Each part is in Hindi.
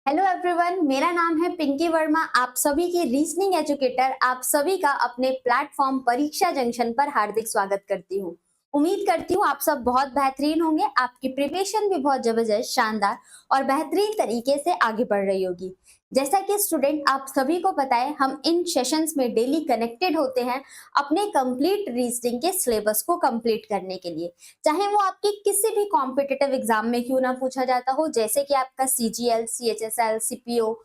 हेलो एवरीवन, मेरा नाम है पिंकी वर्मा। आप सभी के रीजनिंग एजुकेटर, आप सभी का अपने प्लेटफॉर्म परीक्षा जंक्शन पर हार्दिक स्वागत करती हूँ। उम्मीद करती हूँ आप सब बहुत बेहतरीन होंगे, आपकी प्रिपरेशन भी बहुत जबरदस्त, शानदार और बेहतरीन तरीके से आगे बढ़ रही होगी। जैसा कि स्टूडेंट आप सभी को पता है, हम इन सेशंस में डेली कनेक्टेड होते हैं अपने कंप्लीट रीजनिंग के सिलेबस को कंप्लीट करने के लिए। चाहे वो आपके किसी भी कॉम्पिटिटिव एग्जाम में क्यों ना पूछा जाता हो, जैसे कि आपका सीजीएल, सीएचएसएल, सीपीओ,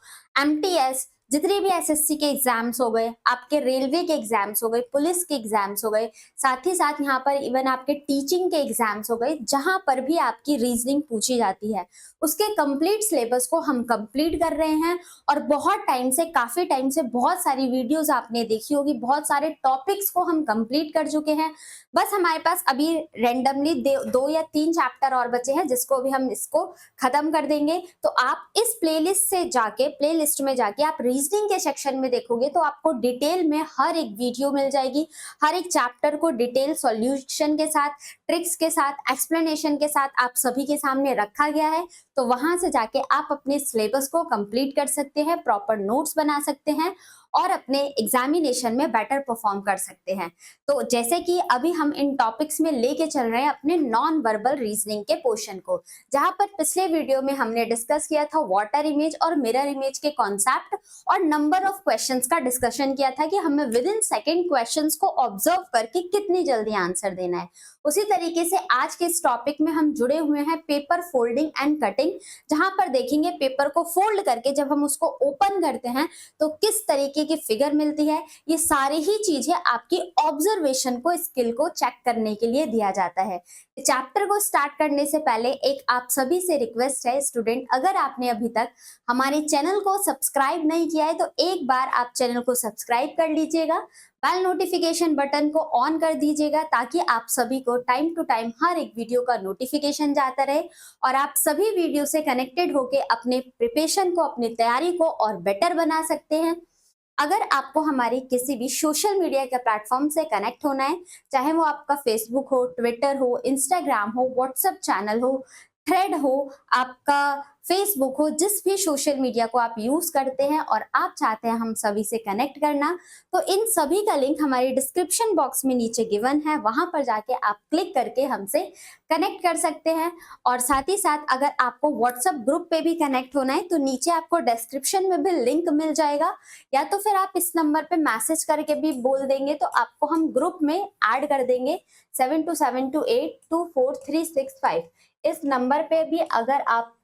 एमटीएस, जितने भी एसएससी के एग्जाम्स हो गए, आपके रेलवे के एग्जाम्स हो गए, पुलिस के एग्जाम्स हो गए, साथ ही साथ यहाँ पर इवन आपके टीचिंग के एग्जाम्स हो गए, जहां पर भी आपकी रीजनिंग पूछी जाती है उसके कंप्लीट सिलेबस को हम कंप्लीट कर रहे हैं। और बहुत टाइम से, काफी टाइम से बहुत सारी वीडियोस आपने देखी होगी, बहुत सारे टॉपिक्स को हम कंप्लीट कर चुके हैं। बस हमारे पास अभी रेंडमली दो या तीन चैप्टर और बचे हैं, जिसको भी हम इसको खत्म कर देंगे। तो आप इस प्लेलिस्ट से जाके, प्लेलिस्ट में जाके आप रीजनिंग के सेक्शन में देखोगे तो आपको डिटेल में हर एक वीडियो मिल जाएगी। हर एक चैप्टर को डिटेल सॉल्यूशन के साथ, ट्रिक्स के साथ, एक्सप्लेनेशन के साथ आप सभी के सामने रखा गया है। तो वहां से जाके आप अपने सिलेबस को कंप्लीट कर सकते हैं, प्रॉपर नोट्स बना सकते हैं और अपने एग्जामिनेशन में बेटर परफॉर्म कर सकते हैं। तो जैसे कि अभी हम इन टॉपिक्स में लेके चल रहे हैं अपने नॉन वर्बल रीजनिंग के पोर्शन को, जहां पर पिछले वीडियो में हमने डिस्कस किया था वाटर इमेज और मिरर इमेज के कॉन्सेप्ट और नंबर ऑफ क्वेश्चंस का डिस्कशन किया था कि हमें विद इन सेकेंड क्वेश्चंस को ऑब्जर्व करके कितनी जल्दी आंसर देना है। उसी तरीके से आज के इस टॉपिक में हम जुड़े हुए हैं पेपर फोल्डिंग एंड कटिंग, जहां पर देखेंगे पेपर को फोल्ड करके जब हम उसको ओपन करते हैं तो किस तरीके की फिगर मिलती है। ये सारी ही चीजें आपकी ऑब्जर्वेशन को, स्किल को चेक करने के लिए दिया जाता है। चैप्टर को स्टार्ट करने से पहले एक आप सभी से रिक्वेस्ट है स्टूडेंट, अगर आपने अभी तक हमारे चैनल को सब्सक्राइब नहीं किया है तो एक बार आप चैनल को सब्सक्राइब कर लीजिएगा, बेल नोटिफिकेशन बटन को ऑन कर दीजिएगा, ताकि आप सभी को टाइम टू टाइम हर एक वीडियो का नोटिफिकेशन जाता रहे और आप सभी वीडियो से कनेक्टेड होके अपने प्रिपरेशन को, अपनी तैयारी को और बेटर बना सकते हैं। अगर आपको हमारी किसी भी सोशल मीडिया के प्लेटफॉर्म से कनेक्ट होना है, चाहे वो आपका फेसबुक हो, ट्विटर हो, इंस्टाग्राम हो, व्हाट्सएप चैनल हो, थ्रेड हो, आपका फेसबुक हो, जिस भी सोशल मीडिया को आप यूज करते हैं और आप चाहते हैं हम सभी से कनेक्ट करना, तो इन सभी का लिंक हमारे डिस्क्रिप्शन बॉक्स में नीचे गिवन है, वहां पर जाके आप क्लिक करके हमसे कनेक्ट कर सकते हैं। और साथ ही साथ अगर आपको व्हाट्सएप ग्रुप पे भी कनेक्ट होना है तो नीचे आपको डिस्क्रिप्शन में भी लिंक मिल जाएगा, या तो फिर आप इस नंबर पे मैसेज करके भी बोल देंगे तो आपको हम ग्रुप में ऐड कर देंगे। 7272824365 इस नंबर पे भी अगर आप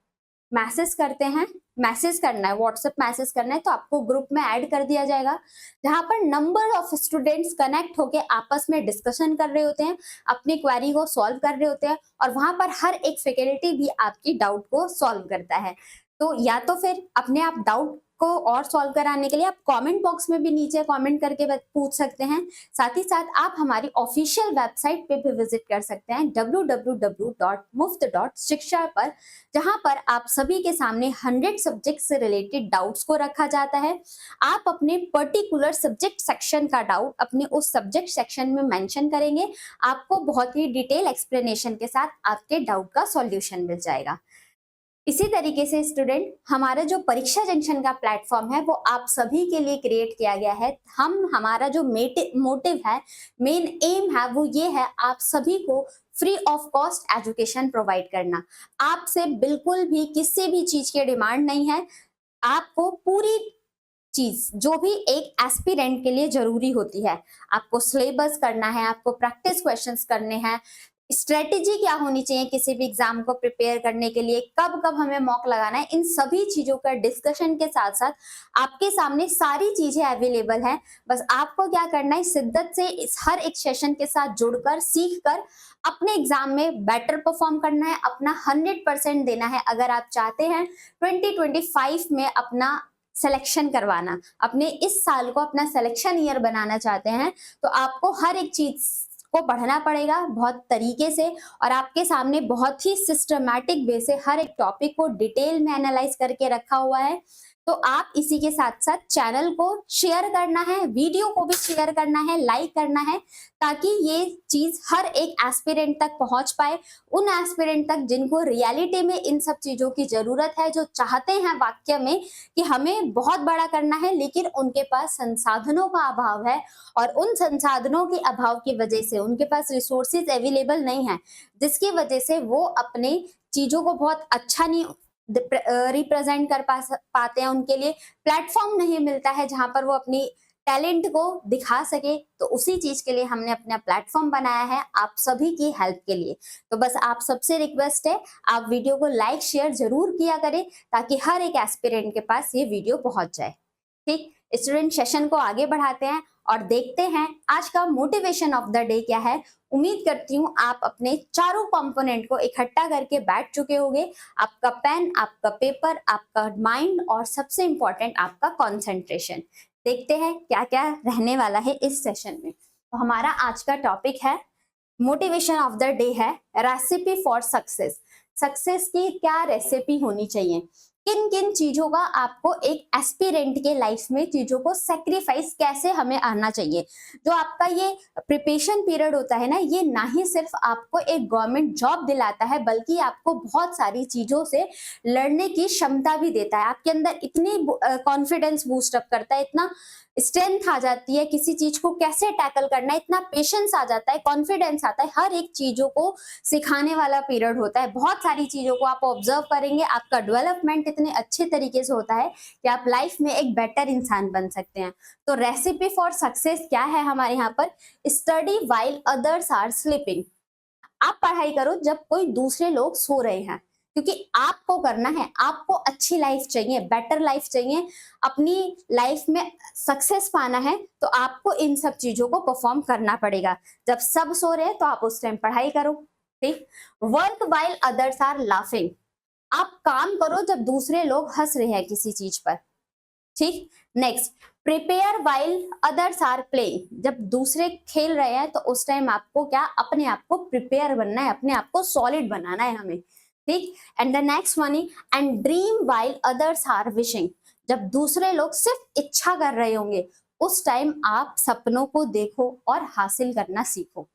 मैसेज करते हैं, मैसेज करना है, व्हाट्सएप मैसेज करना है, तो आपको ग्रुप में ऐड कर दिया जाएगा, जहां पर नंबर ऑफ स्टूडेंट्स कनेक्ट होके आपस में डिस्कशन कर रहे होते हैं, अपनी क्वेरी को सॉल्व कर रहे होते हैं और वहां पर हर एक फैकल्टी भी आपकी डाउट को सॉल्व करता है। तो या तो फिर अपने आप डाउट को और सॉल्व कराने के लिए आप कमेंट बॉक्स में भी नीचे कमेंट करके पूछ सकते हैं। साथ ही साथ आप हमारी ऑफिशियल वेबसाइट पे भी विजिट कर सकते हैं www.muft.shiksha पर, जहां पर आप सभी के सामने 100 सब्जेक्ट से रिलेटेड डाउट्स को रखा जाता है। आप अपने पर्टिकुलर सब्जेक्ट सेक्शन का डाउट अपने उस सब्जेक्ट सेक्शन में मेंशन करेंगे, आपको बहुत ही डिटेल एक्सप्लेनेशन के साथ आपके डाउट का सॉल्यूशन मिल जाएगा। इसी तरीके से स्टूडेंट, हमारा जो परीक्षा जंक्शन का प्लेटफॉर्म है वो आप सभी के लिए क्रिएट किया गया है। हमारा जो मोटिव है, मेन एम है, वो ये है आप सभी को free of cost education provide करना। आपसे बिल्कुल भी किसी भी चीज की डिमांड नहीं है। आपको पूरी चीज जो भी एक एस्पिरेंट के लिए जरूरी होती है, आपको सिलेबस करना है, आपको प्रैक्टिस क्वेश्चंस करने हैं, स्ट्रेटेजी क्या होनी चाहिए किसी भी एग्जाम को प्रिपेयर करने के लिए, कब कब हमें मॉक लगाना है, इन सभी चीजों का डिस्कशन के साथ साथ आपके सामने सारी चीजें अवेलेबल हैं। बस आपको क्या करना है, शिद्दत से इस हर एक सेशन के साथ जुड़कर, सीख कर अपने एग्जाम में बेटर परफॉर्म करना है, अपना 100% देना है। अगर आप चाहते हैं 2025 में अपना सिलेक्शन करवाना, अपने इस साल को अपना सिलेक्शन ईयर बनाना चाहते हैं, तो आपको हर एक चीज को पढ़ना पड़ेगा बहुत तरीके से, और आपके सामने बहुत ही सिस्टमैटिक वे से हर एक टॉपिक को डिटेल में एनालाइज करके रखा हुआ है। तो आप इसी के साथ साथ चैनल को शेयर करना है, वीडियो को भी शेयर करना है, लाइक करना है, ताकि ये चीज हर एक एस्पिरेंट तक पहुंच पाए, उन एस्पिरेंट तक जिनको रियलिटी में इन सब चीजों की जरूरत है, जो चाहते हैं वाक्य में कि हमें बहुत बड़ा करना है लेकिन उनके पास संसाधनों का अभाव है, और उन संसाधनों के अभाव की वजह से उनके पास रिसोर्सेज अवेलेबल नहीं है, जिसकी वजह से वो अपने चीजों को बहुत अच्छा नहीं रिप्रेजेंट कर पाते हैं, उनके लिए प्लेटफॉर्म नहीं मिलता है जहां पर वो अपनी टैलेंट को दिखा सके। तो उसी चीज के लिए हमने अपना प्लेटफॉर्म बनाया है आप सभी की हेल्प के लिए। तो बस आप सबसे रिक्वेस्ट है, आप वीडियो को लाइक शेयर जरूर किया करें ताकि हर एक एस्पिरेंट के पास ये वीडियो पहुंच जाए। ठीक, स्टूडेंट सेशन को आगे बढ़ाते हैं और देखते हैं आज का मोटिवेशन ऑफ द डे क्या है। उम्मीद करती हूँ आप अपने चारों कंपोनेंट को इकट्ठा करके बैठ चुके होंगे, आपका पेन, आपका पेपर, आपका माइंड और सबसे इंपॉर्टेंट आपका कंसंट्रेशन। देखते हैं क्या क्या रहने वाला है इस सेशन में। तो हमारा आज का टॉपिक है, मोटिवेशन ऑफ द डे है रेसिपी फॉर सक्सेस। सक्सेस की क्या रेसिपी होनी चाहिए, किन किन चीजों का आपको एक एस्पिरेंट के लाइफ में चीजों को सेक्रीफाइस कैसे हमें आना चाहिए। जो आपका ये प्रिपरेशन पीरियड होता है ना, ये ना ही सिर्फ आपको एक गवर्नमेंट जॉब दिलाता है बल्कि आपको बहुत सारी चीजों से लड़ने की क्षमता भी देता है। आपके अंदर इतनी कॉन्फिडेंस बूस्ट अप करता है, इतना स्ट्रेंथ आ जाती है किसी चीज को कैसे टैकल करना है, इतना पेशेंस आ जाता है, कॉन्फिडेंस आता है, हर एक चीजों को सिखाने वाला पीरियड होता है। बहुत सारी चीजों को आप ऑब्जर्व करेंगे, आपका डेवलपमेंट इतने अच्छे तरीके से होता है कि आप लाइफ में एक बेटर इंसान बन सकते हैं। तो रेसिपी फॉर सक्सेस क्या है हमारे यहाँ पर, study while others are sleeping. आप पढ़ाई करो जब कोई दूसरे लोग सो रहे हैं, क्योंकि आपको करना है, आपको अच्छी लाइफ चाहिए, बेटर लाइफ चाहिए, अपनी लाइफ में सक्सेस पाना है, तो आपको इन सब चीजों को परफॉर्म करना पड़ेगा। जब सब सो रहे हैं तो आप उस टाइम पढ़ाई करो। ठीक, work while others are laughing. आप काम करो जब दूसरे लोग हंस रहे हैं किसी चीज पर। ठीक, next, prepare while others are playing. जब दूसरे खेल रहे हैं तो उस टाइम आपको क्या, अपने आप को प्रिपेयर बनना है, अपने आप को सॉलिड बनाना है हमें। ठीक, and the next one is and dream while others are wishing. जब दूसरे लोग सिर्फ इच्छा कर रहे होंगे उस टाइम आप सपनों को देखो और हासिल करना सीखो।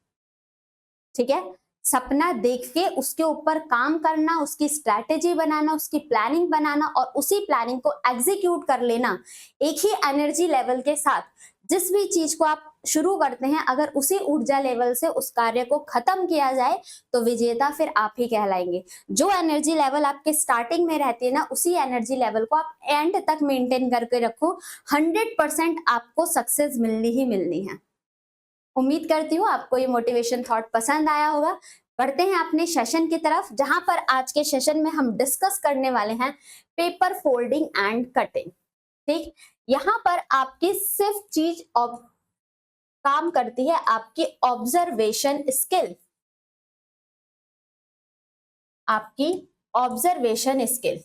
ठीक है, सपना देख के उसके ऊपर काम करना, उसकी स्ट्रैटेजी बनाना, उसकी प्लानिंग बनाना और उसी प्लानिंग को एग्जीक्यूट कर लेना एक ही एनर्जी लेवल के साथ। जिस भी चीज को आप शुरू करते हैं अगर उसी ऊर्जा लेवल से उस कार्य को खत्म किया जाए तो विजेता फिर आप ही कहलाएंगे। जो एनर्जी लेवल आपके स्टार्टिंग में रहती है ना, उसी एनर्जी लेवल को आप एंड तक मेंटेन करके रखो, 100% आपको सक्सेस मिलनी ही मिलनी है। उम्मीद करती हूँ आपको ये मोटिवेशन थॉट पसंद आया होगा। बढ़ते हैं अपने सेशन की तरफ, जहां पर आज के सेशन में हम डिस्कस करने वाले हैं पेपर फोल्डिंग एंड कटिंग। ठीक, यहाँ पर आपकी सिर्फ चीज काम करती है आपकी ऑब्जर्वेशन स्किल। आपकी ऑब्जर्वेशन स्किल,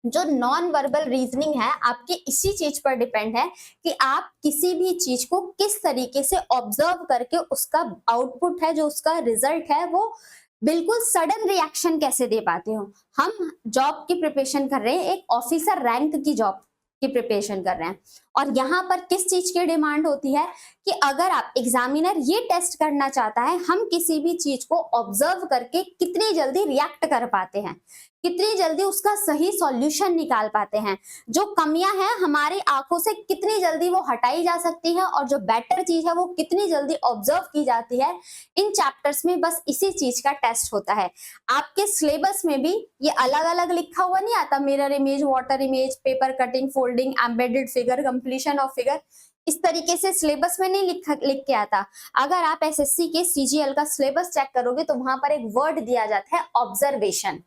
जो नॉन वर्बल रीजनिंग है आपकी इसी चीज पर डिपेंड है कि आप किसी भी चीज को किस तरीके से ऑब्जर्व करके उसका आउटपुट है, जो उसका रिजल्ट है, वो बिल्कुल सडन रिएक्शन कैसे दे पाते हो। हम जॉब की प्रिपरेशन कर रहे हैं, एक ऑफिसर रैंक की जॉब की प्रिपरेशन कर रहे हैं, और यहाँ पर किस चीज की डिमांड होती है कि अगर आप एग्जामिनर ये टेस्ट करना चाहता है हम किसी भी चीज को ऑब्जर्व करके कितनी जल्दी रिएक्ट कर पाते हैं, कितनी जल्दी उसका सही सॉल्यूशन निकाल पाते हैं, जो कमियां हैं हमारी आंखों से कितनी जल्दी वो हटाई जा सकती है और जो बेटर चीज है वो कितनी जल्दी ऑब्जर्व की जाती है। इन चैप्टर्स में बस इसी चीज का टेस्ट होता है। आपके सिलेबस में भी ये अलग अलग लिखा हुआ नहीं आता, mirror image, water image, paper cutting, folding, embedded figure, completion of figure, इस तरीके से सिलेबस में नहीं लिख के आता। अगर आप एसएससी के सीजीएल का सिलेबस चेक करोगे तो वहां पर एक वर्ड दिया जाता है ऑब्जर्वेशन,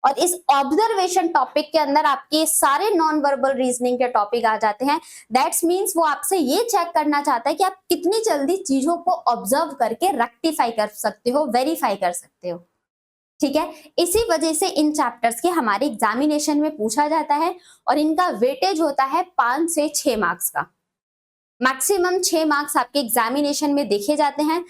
और इस ऑब्जर्वेशन टॉपिक के अंदर आपके सारे नॉन वर्बल रीजनिंग के टॉपिक आ जाते हैं। दैट्स मीन्स वो आपसे ये चेक करना चाहता है कि आप कितनी जल्दी चीजों को ऑब्जर्व करके रेक्टिफाई कर सकते हो, वेरीफाई कर सकते हो। ठीक है, इसी वजह से इन चैप्टर्स के हमारे एग्जामिनेशन में पूछा जाता है और इनका वेटेज होता है 5 से 6 मार्क्स का। मैक्सिमम 6 मार्क्स आपके एग्जामिनेशन में देखे जाते हैं।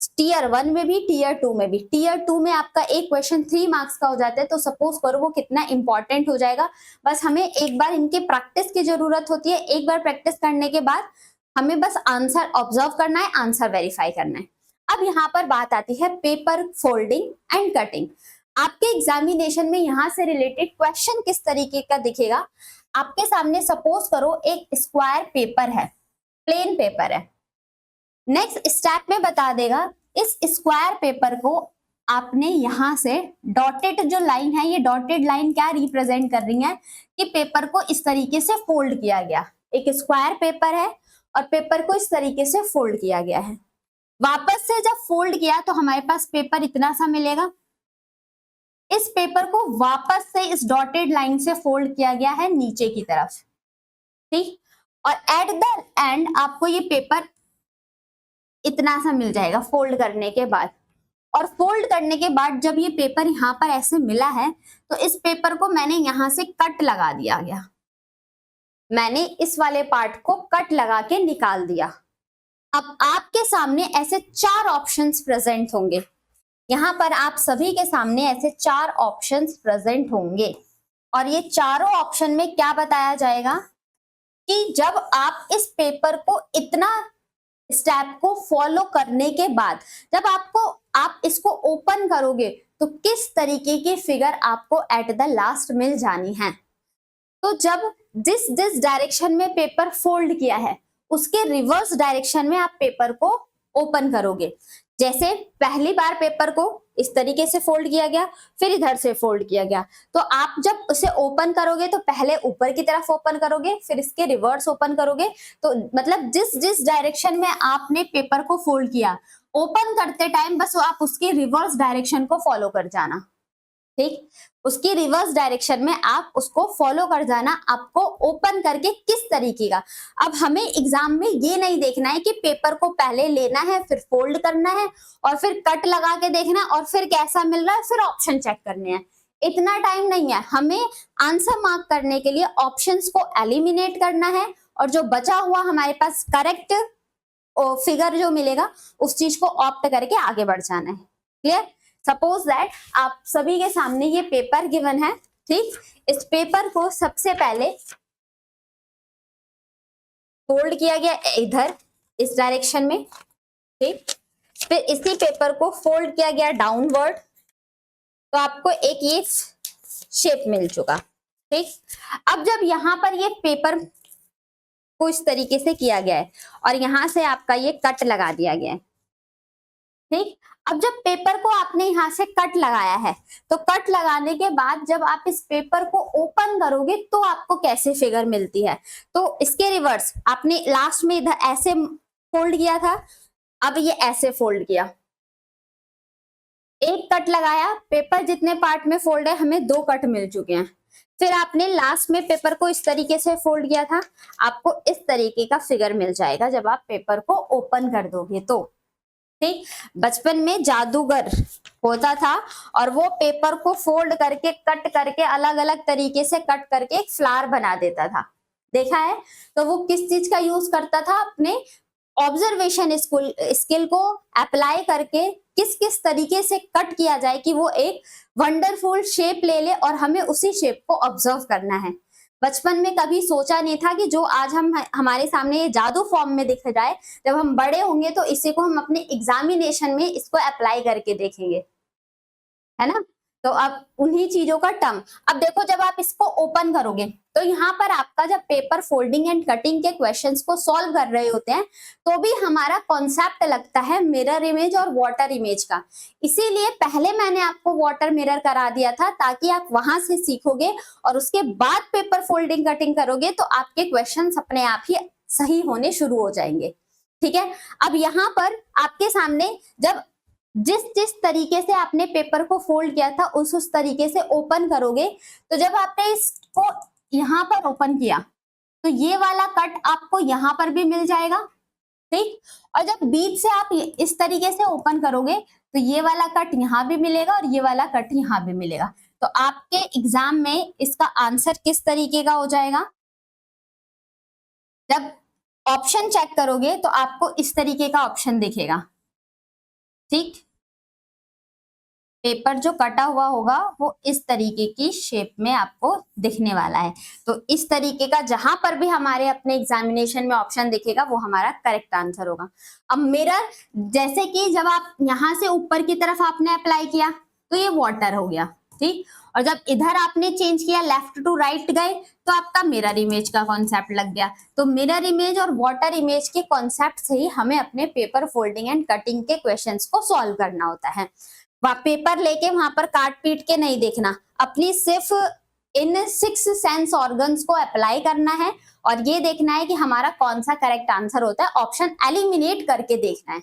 टीयर 1 में भी, टीयर 2 में भी। टीयर 2 में आपका एक क्वेश्चन 3 मार्क्स का हो जाता है, तो सपोज करो वो कितना इंपॉर्टेंट हो जाएगा। बस हमें एक बार इनके प्रैक्टिस की जरूरत होती है। एक बार प्रैक्टिस करने के बाद हमें बस आंसर ऑब्जर्व करना है, आंसर वेरीफाई करना है। अब यहाँ पर बात आती है पेपर फोल्डिंग एंड कटिंग। आपके एग्जामिनेशन में यहाँ से रिलेटेड क्वेश्चन किस तरीके का दिखेगा, आपके सामने सपोज करो एक स्क्वायर पेपर है, प्लेन पेपर है। नेक्स्ट स्टेप में बता देगा इस स्क्वायर पेपर को आपने यहां से डॉटेड जो लाइन है, ये डॉटेड लाइन क्या रिप्रेजेंट कर रही है कि पेपर को इस तरीके से फोल्ड किया गया। एक स्क्वायर पेपर है और पेपर को इस तरीके से फोल्ड किया गया है। वापस से जब फोल्ड किया तो हमारे पास पेपर इतना सा मिलेगा। इस पेपर को वापस से इस डॉटेड लाइन से फोल्ड किया गया है नीचे की तरफ, ठीक। और एट द एंड आपको ये पेपर इतना सा मिल जाएगा फोल्ड करने के बाद। और फोल्ड करने के बाद जब ये पेपर यहाँ पर ऐसे मिला है तो इस पेपर को मैंने यहां से कट लगा दिया गया। मैंने इस वाले पार्ट को कट लगा के निकाल दिया। अब आपके सामने ऐसे 4 ऑप्शंस प्रेजेंट होंगे। यहाँ पर आप सभी के सामने ऐसे 4 ऑप्शंस प्रेजेंट होंगे और ये चारों ऑप्शन में क्या बताया जाएगा कि जब आप इस पेपर को इतना स्टेप को फॉलो करने के बाद जब आप इसको ओपन करोगे तो किस तरीके की फिगर आपको एट द लास्ट मिल जानी है। तो जब जिस डायरेक्शन में पेपर फोल्ड किया है उसके रिवर्स डायरेक्शन में आप पेपर को ओपन करोगे। जैसे पहली बार पेपर को इस तरीके से फोल्ड किया गया, फिर इधर से फोल्ड किया गया, तो आप जब उसे ओपन करोगे तो पहले ऊपर की तरफ ओपन करोगे, फिर इसके रिवर्स ओपन करोगे। तो मतलब जिस डायरेक्शन में आपने पेपर को फोल्ड किया, ओपन करते टाइम बस आप उसकी रिवर्स डायरेक्शन को फॉलो कर जाना, ठीक। उसकी रिवर्स डायरेक्शन में आप उसको फॉलो कर जाना, आपको ओपन करके किस तरीके का। अब हमें एग्जाम में ये नहीं देखना है कि पेपर को पहले लेना है, फिर फोल्ड करना है और फिर कट लगा के देखना है और फिर कैसा मिल रहा है फिर ऑप्शन चेक करने हैं। इतना टाइम नहीं है। हमें आंसर मार्क करने के लिए ऑप्शंस को एलिमिनेट करना है और जो बचा हुआ हमारे पास करेक्ट फिगर जो मिलेगा उस चीज को ऑप्ट करके आगे बढ़ जाना है। क्लियर? सपोज दैट आप सभी के सामने ये पेपर गिवन है, ठीक। इस पेपर को सबसे पहले फोल्ड किया गया इधर इस डायरेक्शन में, ठीक। फिर इसी पेपर को फोल्ड किया गया डाउनवर्ड, तो आपको एक ये शेप मिल चुका, ठीक। अब जब यहाँ पर ये पेपर को इस तरीके से किया गया है और यहां से आपका ये कट लगा दिया गया है, ठीक। अब जब पेपर को आपने यहां से कट लगाया है तो कट लगाने के बाद जब आप इस पेपर को ओपन करोगे तो आपको कैसे फिगर मिलती है। तो इसके रिवर्स आपने लास्ट में इधर ऐसे फोल्ड किया था, अब ये ऐसे फोल्ड किया, एक कट लगाया, पेपर जितने पार्ट में फोल्ड है हमें 2 कट मिल चुके हैं। फिर आपने लास्ट में पेपर को इस तरीके से फोल्ड किया था, आपको इस तरीके का फिगर मिल जाएगा जब आप पेपर को ओपन कर दोगे तो, ठीक। बचपन में जादूगर होता था और वो पेपर को फोल्ड करके कट करके अलग अलग तरीके से कट करके एक फ्लावर बना देता था, देखा है। तो वो किस चीज का यूज करता था, अपने ऑब्जर्वेशन स्किल को अप्लाई करके किस किस तरीके से कट किया जाए कि वो एक वंडरफुल शेप ले ले और हमें उसी शेप को ऑब्जर्व करना है। बचपन में कभी सोचा नहीं था कि जो आज हमारे सामने ये जादू फॉर्म में दिख जाए, जब हम बड़े होंगे तो इसी को हम अपने एग्जामिनेशन में इसको अप्लाई करके देखेंगे, है ना। तो अब उन्हीं चीजों का टर्म, अब देखो जब आप इसको ओपन करोगे तो यहाँ पर आपका जब पेपर फोल्डिंग एंड कटिंग के क्वेश्चंस को सॉल्व कर रहे होते हैं तो भी हमारा कॉन्सेप्ट लगता है मिरर इमेज और वाटर इमेज का। इसीलिए पहले मैंने आपको वाटर मिरर करा दिया था ताकि आप वहां से सीखोगे और उसके बाद पेपर फोल्डिंग कटिंग करोगे तो आपके क्वेश्चन अपने आप ही सही होने शुरू हो जाएंगे, ठीक है। अब यहाँ पर आपके सामने जब जिस तरीके से आपने पेपर को फोल्ड किया था उस तरीके से ओपन करोगे, तो जब आपने इसको यहाँ पर ओपन किया तो ये वाला कट आपको यहाँ पर भी मिल जाएगा, ठीक। और जब बीच से आप इस तरीके से ओपन करोगे तो ये वाला कट यहाँ भी मिलेगा और ये वाला कट यहाँ भी मिलेगा। तो आपके एग्जाम में इसका आंसर किस तरीके का हो जाएगा, जब ऑप्शन चेक करोगे तो आपको इस तरीके का ऑप्शन दिखेगा, ठीक, पेपर जो कटा हुआ होगा वो इस तरीके की शेप में आपको दिखने वाला है। तो इस तरीके का जहां पर भी हमारे अपने एग्जामिनेशन में ऑप्शन दिखेगा वो हमारा करेक्ट आंसर होगा। अब मिरर, जैसे कि जब आप यहां से ऊपर की तरफ आपने अप्लाई किया तो ये वाटर हो गया, ठीक, और जब इधर आपने चेंज किया लेफ्ट टू राइट गए तो आपका मिरर इमेज का कॉन्सेप्ट लग गया। तो मिरर इमेज और वाटर इमेज के कॉन्सेप्ट से ही हमें अपने पेपर फोल्डिंग एंड कटिंग के क्वेश्चंस को सॉल्व करना होता है। वह पेपर लेके वहां पर काट पीट के नहीं देखना, अपनी सिर्फ इन 6 सेंस ऑर्गन्स को अप्लाई करना है और ये देखना है कि हमारा कौन सा करेक्ट आंसर होता है, ऑप्शन एलिमिनेट करके देखना है।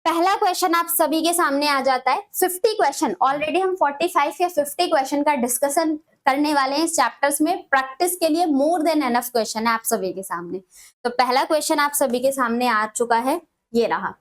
पहला क्वेश्चन आप सभी के सामने आ जाता है। 50 क्वेश्चन, ऑलरेडी हम 45 या 50 क्वेश्चन का डिस्कशन करने वाले हैं इस चैप्टर्स में। प्रैक्टिस के लिए मोर देन एनफ क्वेश्चन है आप सभी के सामने। तो पहला क्वेश्चन आप सभी के सामने आ चुका है, ये रहा।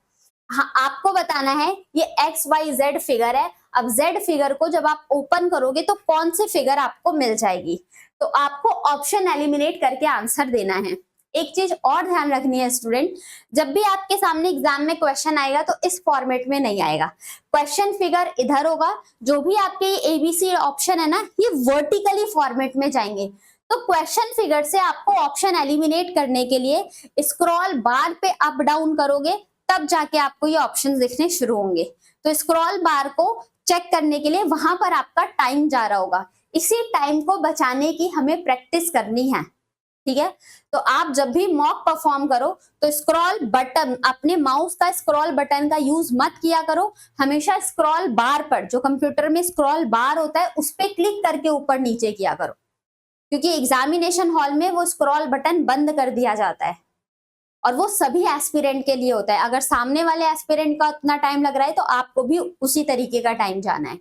हाँ, आपको बताना है ये एक्स वाई जेड फिगर है। अब जेड फिगर को जब आप ओपन करोगे तो कौन सी फिगर आपको मिल जाएगी, तो आपको ऑप्शन एलिमिनेट करके आंसर देना है। एक चीज और ध्यान रखनी है स्टूडेंट, जब भी आपके सामने एग्जाम में क्वेश्चन आएगा तो इस फॉर्मेट में नहीं आएगा। क्वेश्चन फिगर इधर होगा, जो भी आपके एबीसी ऑप्शन है ना ये वर्टिकली फॉर्मेट में जाएंगे। तो क्वेश्चन फिगर से आपको ऑप्शन एलिमिनेट करने के लिए स्क्रॉल बार पे अप डाउन करोगे तब जाके आपको ये ऑप्शंस दिखने शुरू होंगे। तो स्क्रॉल बार को चेक करने के लिए वहां पर आपका टाइम जा रहा होगा। इसी टाइम को बचाने की हमें प्रैक्टिस करनी है, ठीक है। तो आप जब भी मॉक परफॉर्म करो तो स्क्रॉल बटन, अपने माउस का स्क्रॉल बटन का यूज मत किया करो। हमेशा स्क्रॉल बार पर, जो कंप्यूटर में स्क्रॉल बार होता है उस पर क्लिक करके ऊपर नीचे किया करो, क्योंकि एग्जामिनेशन हॉल में वो स्क्रॉल बटन बंद कर दिया जाता है और वो सभी एस्पिरेंट के लिए होता है। अगर सामने वाले एस्पिरेंट का उतना टाइम लग रहा है तो आपको भी उसी तरीके का टाइम जाना है।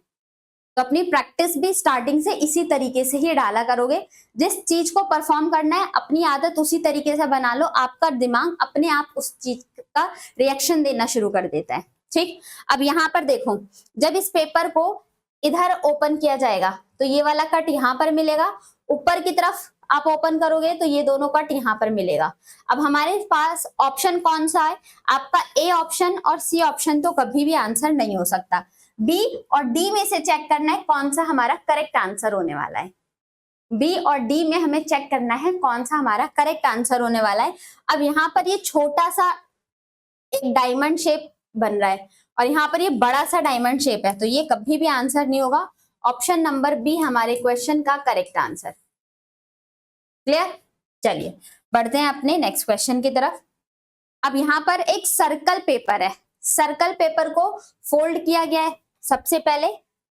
तो अपनी प्रैक्टिस भी स्टार्टिंग से इसी तरीके से ही डाला करोगे। जिस चीज को परफॉर्म करना है अपनी आदत उसी तरीके से बना लो, आपका दिमाग अपने आप उस चीज का रिएक्शन देना शुरू कर देता है, ठीक। अब यहाँ पर देखो, जब इस पेपर को इधर ओपन किया जाएगा तो ये वाला कट यहाँ पर मिलेगा, ऊपर की तरफ आप ओपन करोगे तो ये दोनों कट यहाँ पर मिलेगा। अब हमारे पास ऑप्शन कौन सा है, आपका ए ऑप्शन और सी ऑप्शन तो कभी भी आंसर नहीं हो सकता। बी और डी में से चेक करना है कौन सा हमारा करेक्ट आंसर होने वाला है। बी और डी में हमें चेक करना है कौन सा हमारा करेक्ट आंसर होने वाला है। अब यहाँ पर ये छोटा सा एक डायमंड शेप बन रहा है और यहाँ पर ये बड़ा सा डायमंड शेप है, तो ये कभी भी आंसर नहीं होगा। ऑप्शन नंबर बी हमारे क्वेश्चन का करेक्ट आंसर। क्लियर? चलिए बढ़ते हैं अपने नेक्स्ट क्वेश्चन की तरफ। अब यहाँ पर एक सर्कल पेपर है, सर्कल पेपर को फोल्ड किया गया है सबसे पहले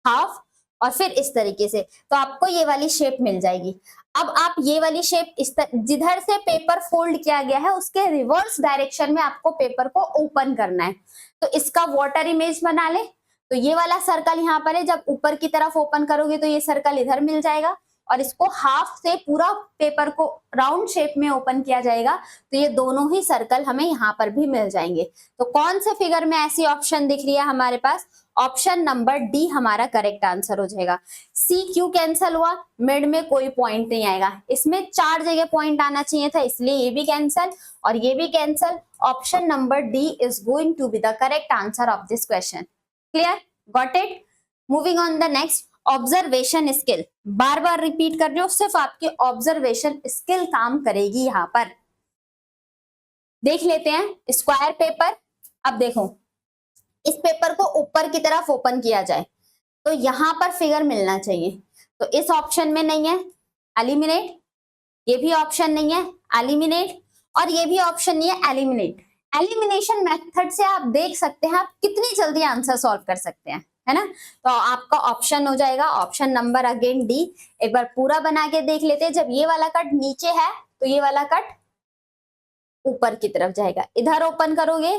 हाफ और फिर इस तरीके से, तो आपको ये वाली शेप मिल जाएगी। अब आप ये वाली शेप जिधर से पेपर फोल्ड किया गया है उसके रिवर्स डायरेक्शन में आपको पेपर को ओपन करना है। तो इसका वाटर इमेज बना ले। तो ये वाला सर्कल यहाँ पर है, जब ऊपर की तरफ ओपन करोगे तो ये सर्कल इधर मिल जाएगा और इसको हाफ से पूरा पेपर को राउंड शेप में ओपन किया जाएगा तो ये दोनों ही सर्कल हमें यहाँ पर भी मिल जाएंगे। तो कौन से फिगर में ऐसी ऑप्शन दिख रही है हमारे पास, ऑप्शन नंबर डी हमारा करेक्ट आंसर हो जाएगा। सी क्यों कैंसल हुआ, मिड में कोई पॉइंट नहीं आएगा, इसमें 4 जगह पॉइंट आना चाहिए था इसलिए ये भी कैंसल और ये भी cancel. Option number D is going to be the correct answer of this question. Clear? Got it? Moving on the next, observation skill. बार बार रिपीट कर रही हूं, सिर्फ आपकी ऑब्जर्वेशन स्किल काम करेगी। यहां पर देख लेते हैं स्क्वायर पेपर। अब देखो इस पेपर को ऊपर की तरफ ओपन किया जाए तो यहां पर फिगर मिलना चाहिए, तो इस ऑप्शन में नहीं है, एलिमिनेट। ये भी ऑप्शन नहीं है, एलिमिनेट। और ये भी ऑप्शन नहीं है, एलिमिनेट। एलिमिनेशन मेथड से आप देख सकते हैं आप कितनी जल्दी आंसर सॉल्व कर सकते हैं, है ना। तो आपका ऑप्शन हो जाएगा ऑप्शन नंबर अगेन डी। एक बार पूरा बना के देख लेते हैं। जब ये वाला कट नीचे है तो ये वाला कट ऊपर की तरफ जाएगा। इधर ओपन करोगे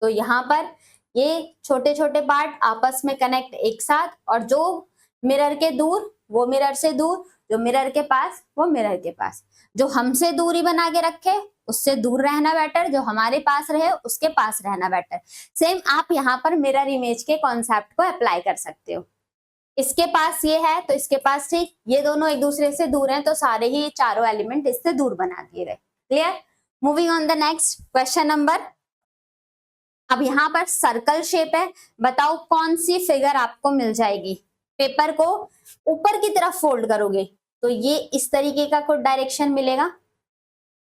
तो यहाँ पर ये छोटे छोटे पार्ट आपस में कनेक्ट एक साथ, और जो मिरर के दूर वो मिरर से दूर, जो मिरर के पास वो मिरर के पास। जो हमसे दूरी बना के रखे उससे दूर रहना बेटर, जो हमारे पास रहे उसके पास रहना बेटर। सेम आप यहाँ पर मिरर इमेज के कॉन्सेप्ट को अप्लाई कर सकते हो। इसके पास ये है तो इसके पास ठीक, ये दोनों एक दूसरे से दूर हैं तो सारे ही चारों एलिमेंट इससे दूर बना दिए गए। Clear? Moving on the next question number अब यहाँ पर सर्कल शेप है, बताओ कौन सी फिगर आपको मिल जाएगी। पेपर को ऊपर की तरफ फोल्ड करोगे तो ये इस तरीके का कोई डायरेक्शन मिलेगा।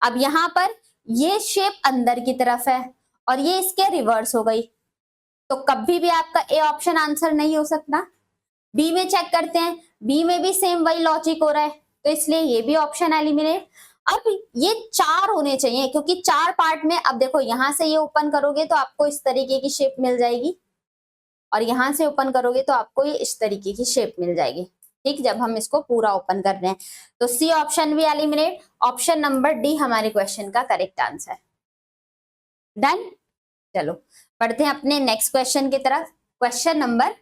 अब यहाँ पर ये शेप अंदर की तरफ है और ये इसके रिवर्स हो गई, तो कभी भी आपका ए ऑप्शन आंसर नहीं हो सकता। बी में चेक करते हैं, बी में भी सेम वही लॉजिक हो रहा है, तो इसलिए ये भी ऑप्शन एलिमिनेट। अब ये 4 होने चाहिए क्योंकि 4 पार्ट में, अब देखो यहां से ये ओपन करोगे तो आपको इस तरीके की शेप मिल जाएगी और यहां से ओपन करोगे तो आपको ये इस तरीके की शेप मिल जाएगी। ठीक, जब हम इसको पूरा ओपन कर रहे हैं तो सी ऑप्शन भी एलिमिनेट। ऑप्शन नंबर डी हमारे क्वेश्चन का करेक्ट आंसर। डन। चलो पढ़ते हैं अपने नेक्स्ट क्वेश्चन की तरफ। क्वेश्चन नंबर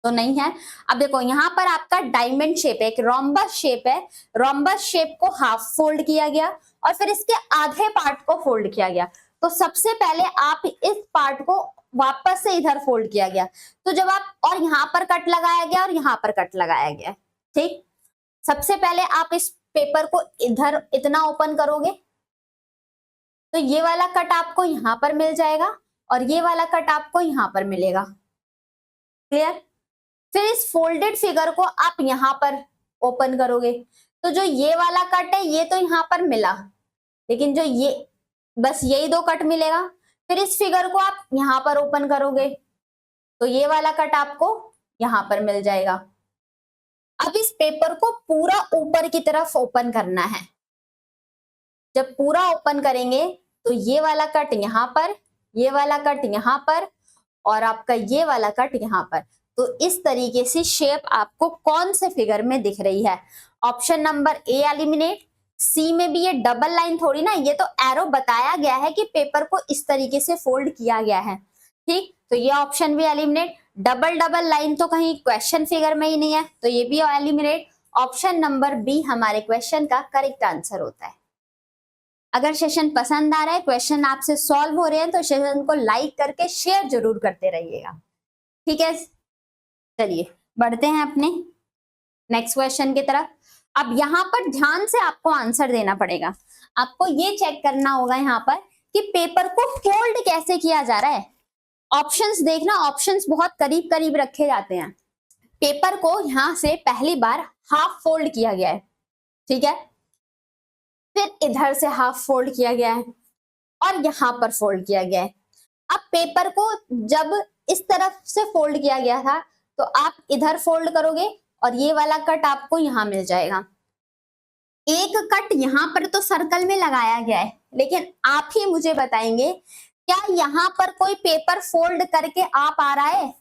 तो नहीं है। अब देखो यहाँ पर आपका डायमंड शेप है, एक रोम्बस शेप है। रोम्बस शेप को हाफ फोल्ड किया गया और फिर इसके आधे पार्ट को फोल्ड किया गया। तो सबसे पहले आप इस पार्ट को वापस से इधर फोल्ड किया गया, तो जब आप, और यहाँ पर कट लगाया गया और यहाँ पर कट लगाया गया। ठीक, सबसे पहले आप इस पेपर को इधर इतना ओपन करोगे तो ये वाला कट आपको यहाँ पर मिल जाएगा और ये वाला कट आपको यहाँ पर मिलेगा। क्लियर। फिर इस फोल्डेड फिगर को आप यहां पर ओपन करोगे तो जो ये वाला कट है ये तो यहां पर मिला, लेकिन जो ये, बस यही 2 कट मिलेगा। फिर इस फिगर को आप यहां पर ओपन करोगे तो ये वाला कट आपको यहां पर मिल जाएगा। अब इस पेपर को पूरा ऊपर की तरफ ओपन करना है। जब पूरा ओपन करेंगे तो ये वाला कट यहां पर, ये वाला कट यहां पर और आपका ये वाला कट यहां पर। तो इस तरीके से शेप आपको कौन से फिगर में दिख रही है। Option number A eliminate. C में भी ये डबल लाइन थोड़ी ना, ये तो एरो बताया गया है कि पेपर को इस तरीके से फोल्ड किया गया है। ठीक, तो ये ऑप्शन भी एलिमिनेट। डबल डबल लाइन तो कहीं क्वेश्चन फिगर में ही नहीं है, तो ये भी एलिमिनेट। ऑप्शन नंबर बी हमारे क्वेश्चन का करेक्ट आंसर होता है। अगर सेशन पसंद आ रहा है, क्वेश्चन आपसे सॉल्व हो रहे हैं, तो सेशन को लाइक करके शेयर जरूर करते रहिएगा। ठीक है, चलिए बढ़ते हैं अपने नेक्स्ट क्वेश्चन की तरफ। अब यहाँ पर ध्यान से आपको आंसर देना पड़ेगा। आपको ये चेक करना होगा यहाँ पर कि पेपर को फोल्ड कैसे किया जा रहा है। ऑप्शंस देखना, ऑप्शंस बहुत करीब करीब रखे जाते हैं। पेपर को यहां से पहली बार हाफ फोल्ड किया गया है, ठीक है, फिर इधर से हाफ फोल्ड किया गया है और यहां पर फोल्ड किया गया है। अब पेपर को जब इस तरफ से फोल्ड किया गया था तो आप इधर फोल्ड करोगे और ये वाला कट आपको यहां मिल जाएगा। एक कट यहां पर तो सर्कल में लगाया गया है, लेकिन आप ही मुझे बताएंगे क्या यहां पर कोई पेपर फोल्ड करके आप आ रहा है।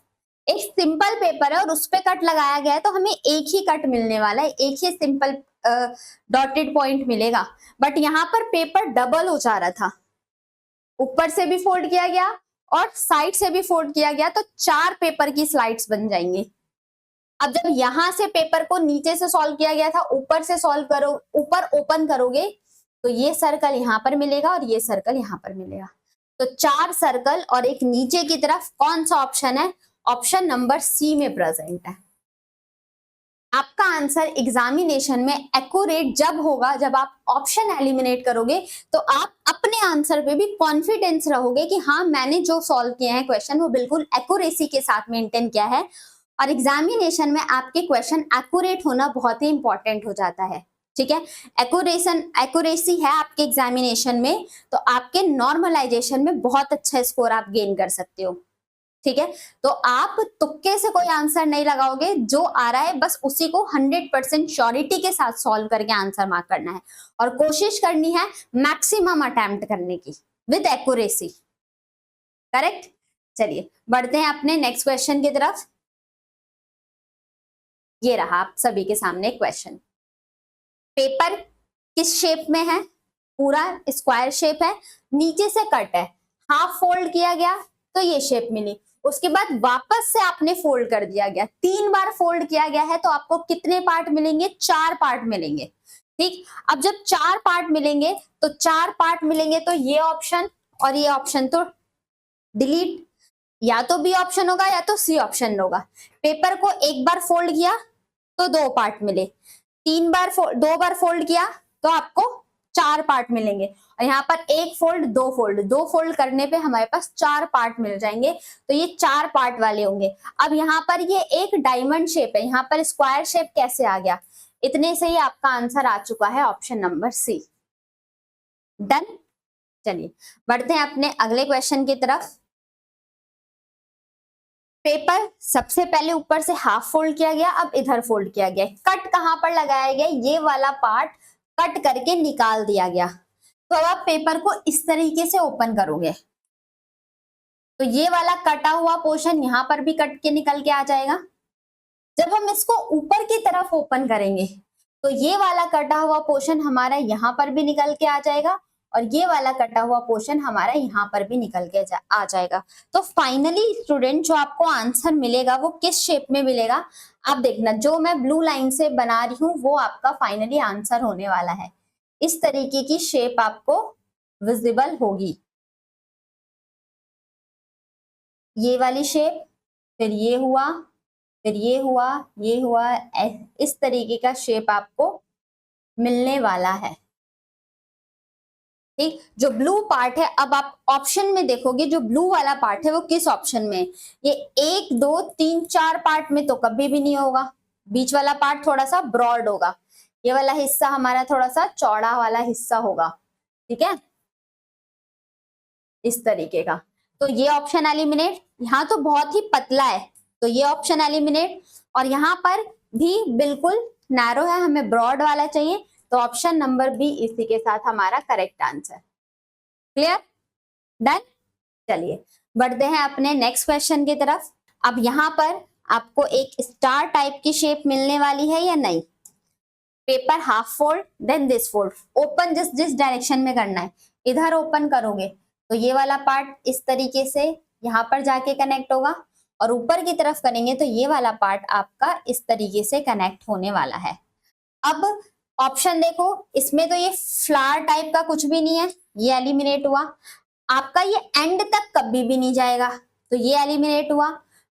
एक सिंपल पेपर है और उस पे कट लगाया गया है, तो हमें एक ही कट मिलने वाला है, एक ही सिंपल डॉटेड पॉइंट मिलेगा। बट यहाँ पर पेपर डबल हो जा रहा था, ऊपर से भी फोल्ड किया गया और साइड से भी फोल्ड किया गया, तो 4 पेपर की स्लाइड्स बन जाएंगी। अब जब यहां से पेपर को नीचे से सॉल्व किया गया था, ऊपर से सॉल्व करो, ऊपर ओपन करोगे तो ये सर्कल यहां पर मिलेगा और ये सर्कल यहां पर मिलेगा। तो 4 सर्कल और एक नीचे की तरफ, कौन सा ऑप्शन है? ऑप्शन नंबर सी में प्रेजेंट है। आपका आंसर एग्जामिनेशन में एक्यूरेट जब होगा जब आप ऑप्शन एलिमिनेट करोगे, तो आप अपने आंसर पे भी कॉन्फिडेंस रहोगे कि हाँ, मैंने जो सॉल्व किया है क्वेश्चन वो बिल्कुल एक्यूरेसी के साथ मेंटेन किया है। और एग्जामिनेशन में आपके क्वेश्चन एक्यूरेट होना बहुत ही इंपॉर्टेंट हो जाता है। ठीक है, एक्यूरेसी है आपके एग्जामिनेशन में, तो आपके नॉर्मलाइजेशन में बहुत अच्छा स्कोर आप गेन कर सकते हो। ठीक है, तो आप तुक्के से कोई आंसर नहीं लगाओगे, जो आ रहा है बस उसी को 100% श्योरिटी के साथ सॉल्व करके आंसर मार्क करना है और कोशिश करनी है मैक्सिमम अटेम्प्ट करने की विद एक्यूरेसी। करेक्ट। चलिए बढ़ते हैं अपने नेक्स्ट क्वेश्चन की तरफ। ये रहा आप सभी के सामने क्वेश्चन। पेपर किस शेप में है? पूरा स्क्वायर शेप है, नीचे से कट है, हाफ फोल्ड किया गया तो ये शेप मिली, उसके बाद वापस से आपने फोल्ड कर दिया गया, 3 बार फोल्ड किया गया है, तो आपको कितने पार्ट मिलेंगे? 4 पार्ट मिलेंगे। ठीक, अब जब 4 पार्ट मिलेंगे तो 4 पार्ट मिलेंगे तो ये ऑप्शन और ये ऑप्शन तो डिलीट, या तो बी ऑप्शन होगा या तो सी ऑप्शन होगा। पेपर को एक बार फोल्ड किया तो 2 पार्ट मिले, 2 बार फोल्ड किया तो आपको 4 पार्ट मिलेंगे, और यहाँ पर एक फोल्ड, दो फोल्ड करने पे हमारे पास 4 पार्ट मिल जाएंगे, तो ये 4 पार्ट वाले होंगे। अब यहाँ पर ये एक डायमंड शेप है, यहाँ पर स्क्वायर शेप कैसे आ गया? इतने से ही आपका आंसर आ चुका है ऑप्शन नंबर सी। डन। चलिए बढ़ते हैं अपने अगले क्वेश्चन की तरफ। पेपर सबसे पहले ऊपर से हाफ फोल्ड किया गया, अब इधर फोल्ड किया गया। कट कहां पर लगाया गया? ये वाला पार्ट कट करके निकाल दिया गया। तो अब आप पेपर को इस तरीके से ओपन करोगे तो ये वाला कटा हुआ पोर्शन यहां पर भी कट के निकल के आ जाएगा। जब हम इसको ऊपर की तरफ ओपन करेंगे तो ये वाला कटा हुआ पोर्शन हमारा यहाँ पर भी निकल के आ जाएगा, और ये वाला कटा हुआ पोर्शन हमारा यहाँ पर भी निकल के आ जाएगा। तो फाइनली स्टूडेंट जो आपको आंसर मिलेगा वो किस शेप में मिलेगा? आप देखना, जो मैं ब्लू लाइन से बना रही हूँ वो आपका फाइनली आंसर होने वाला है। इस तरीके की शेप आपको विजिबल होगी, ये वाली शेप, फिर ये हुआ, फिर ये हुआ, ये हुआ, इस तरीके का शेप आपको मिलने वाला है। ठीक, जो ब्लू पार्ट है, अब आप ऑप्शन में देखोगे जो ब्लू वाला पार्ट है वो किस ऑप्शन में? ये 1 2 3 4 पार्ट में तो कभी भी नहीं होगा। बीच वाला पार्ट थोड़ा सा ब्रॉड होगा, ये वाला हिस्सा हमारा थोड़ा सा चौड़ा वाला हिस्सा होगा। ठीक है, इस तरीके का। तो ये ऑप्शन एलिमिनेट। यहाँ तो बहुत ही पतला है तो ये ऑप्शन एलिमिनेट, और यहाँ पर भी बिल्कुल नैरो है, हमें ब्रॉड वाला चाहिए, तो ऑप्शन नंबर बी इसी के साथ हमारा करेक्ट आंसर। क्लियर? डन। चलिए बढ़ते हैं अपने नेक्स्ट क्वेश्चन की तरफ। अब यहाँ पर आपको एक स्टार टाइप की शेप मिलने वाली है या नहीं? Paper half fold, then this fold, open जिस डायरेक्शन में करना है, इधर ओपन करोगे तो ये वाला पार्ट इस तरीके से यहाँ पर जाके कनेक्ट होगा, और ऊपर की तरफ करेंगे तो ये वाला पार्ट आपका इस तरीके से कनेक्ट होने वाला है। अब ऑप्शन देखो, इसमें तो ये फ्लावर टाइप का कुछ भी नहीं है, ये एलिमिनेट हुआ। आपका ये एंड तक कभी भी नहीं जाएगा तो ये एलिमिनेट हुआ।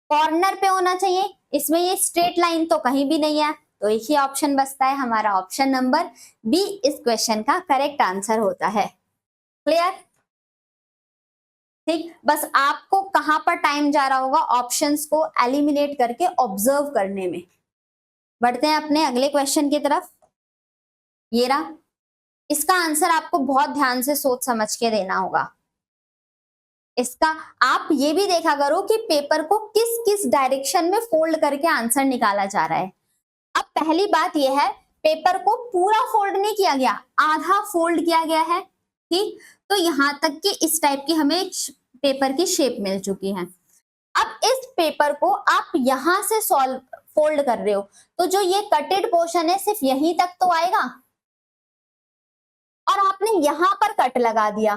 कॉर्नर पे होना चाहिए, इसमें ये स्ट्रेट लाइन तो कहीं भी नहीं है, तो एक ही ऑप्शन बचता है हमारा, ऑप्शन नंबर बी इस क्वेश्चन का करेक्ट आंसर होता है। क्लियर? ठीक, बस आपको कहां पर टाइम जा रहा होगा ऑप्शंस को एलिमिनेट करके ऑब्जर्व करने में। बढ़ते हैं अपने अगले क्वेश्चन की तरफ। ये रहा, इसका आंसर आपको बहुत ध्यान से सोच समझ के देना होगा। इसका आप ये भी देखा करो कि पेपर को किस किस डायरेक्शन में फोल्ड करके आंसर निकाला जा रहा है। अब पहली बात यह है, पेपर को पूरा फोल्ड नहीं किया गया, आधा फोल्ड किया गया है। ठीक, तो यहां तक कि इस टाइप की हमें पेपर की शेप मिल चुकी है। अब इस पेपर को आप यहां से फोल्ड कर रहे हो तो जो ये कटेड पोर्शन है सिर्फ यहीं तक तो आएगा, और आपने यहां पर कट लगा दिया।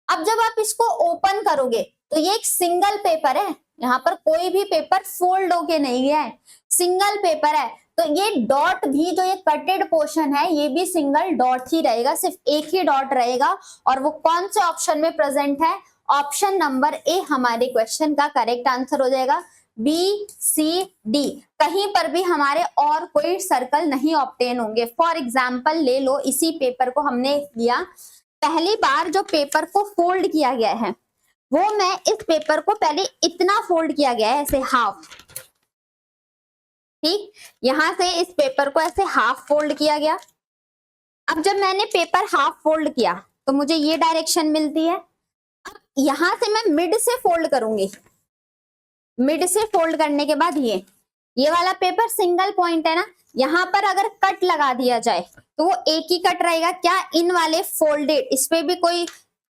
अब जब आप इसको ओपन करोगे तो ये एक सिंगल पेपर है, यहाँ पर कोई भी पेपर फोल्ड होके नहीं गया है, सिंगल पेपर है, तो ये डॉट भी जो ये कटेड पोर्शन है ये भी सिंगल डॉट ही रहेगा, सिर्फ एक ही डॉट रहेगा, और वो कौन से ऑप्शन में प्रेजेंट है? ऑप्शन नंबर ए हमारे क्वेश्चन का करेक्ट आंसर हो जाएगा। बी सी डी कहीं पर भी हमारे और कोई सर्कल नहीं ऑब्टेन होंगे। फॉर एग्जाम्पल ले लो, इसी पेपर को हमने लिया, पहली बार जो पेपर को फोल्ड किया गया है वो मैं इस पेपर को पहले इतना फोल्ड किया गया है, ऐसे हाफ। ठीक, यहां से इस पेपर को ऐसे हाफ फोल्ड किया गया। अब जब मैंने पेपर हाफ फोल्ड किया तो मुझे ये डायरेक्शन मिलती है। अब यहां से मैं मिड से फोल्ड करूंगी, मिड से फोल्ड करने के बाद ये वाला पेपर सिंगल पॉइंट है ना, यहां पर अगर कट लगा दिया जाए तो वो एक ही कट रहेगा क्या? इन वाले फोल्डेड, इस पे भी कोई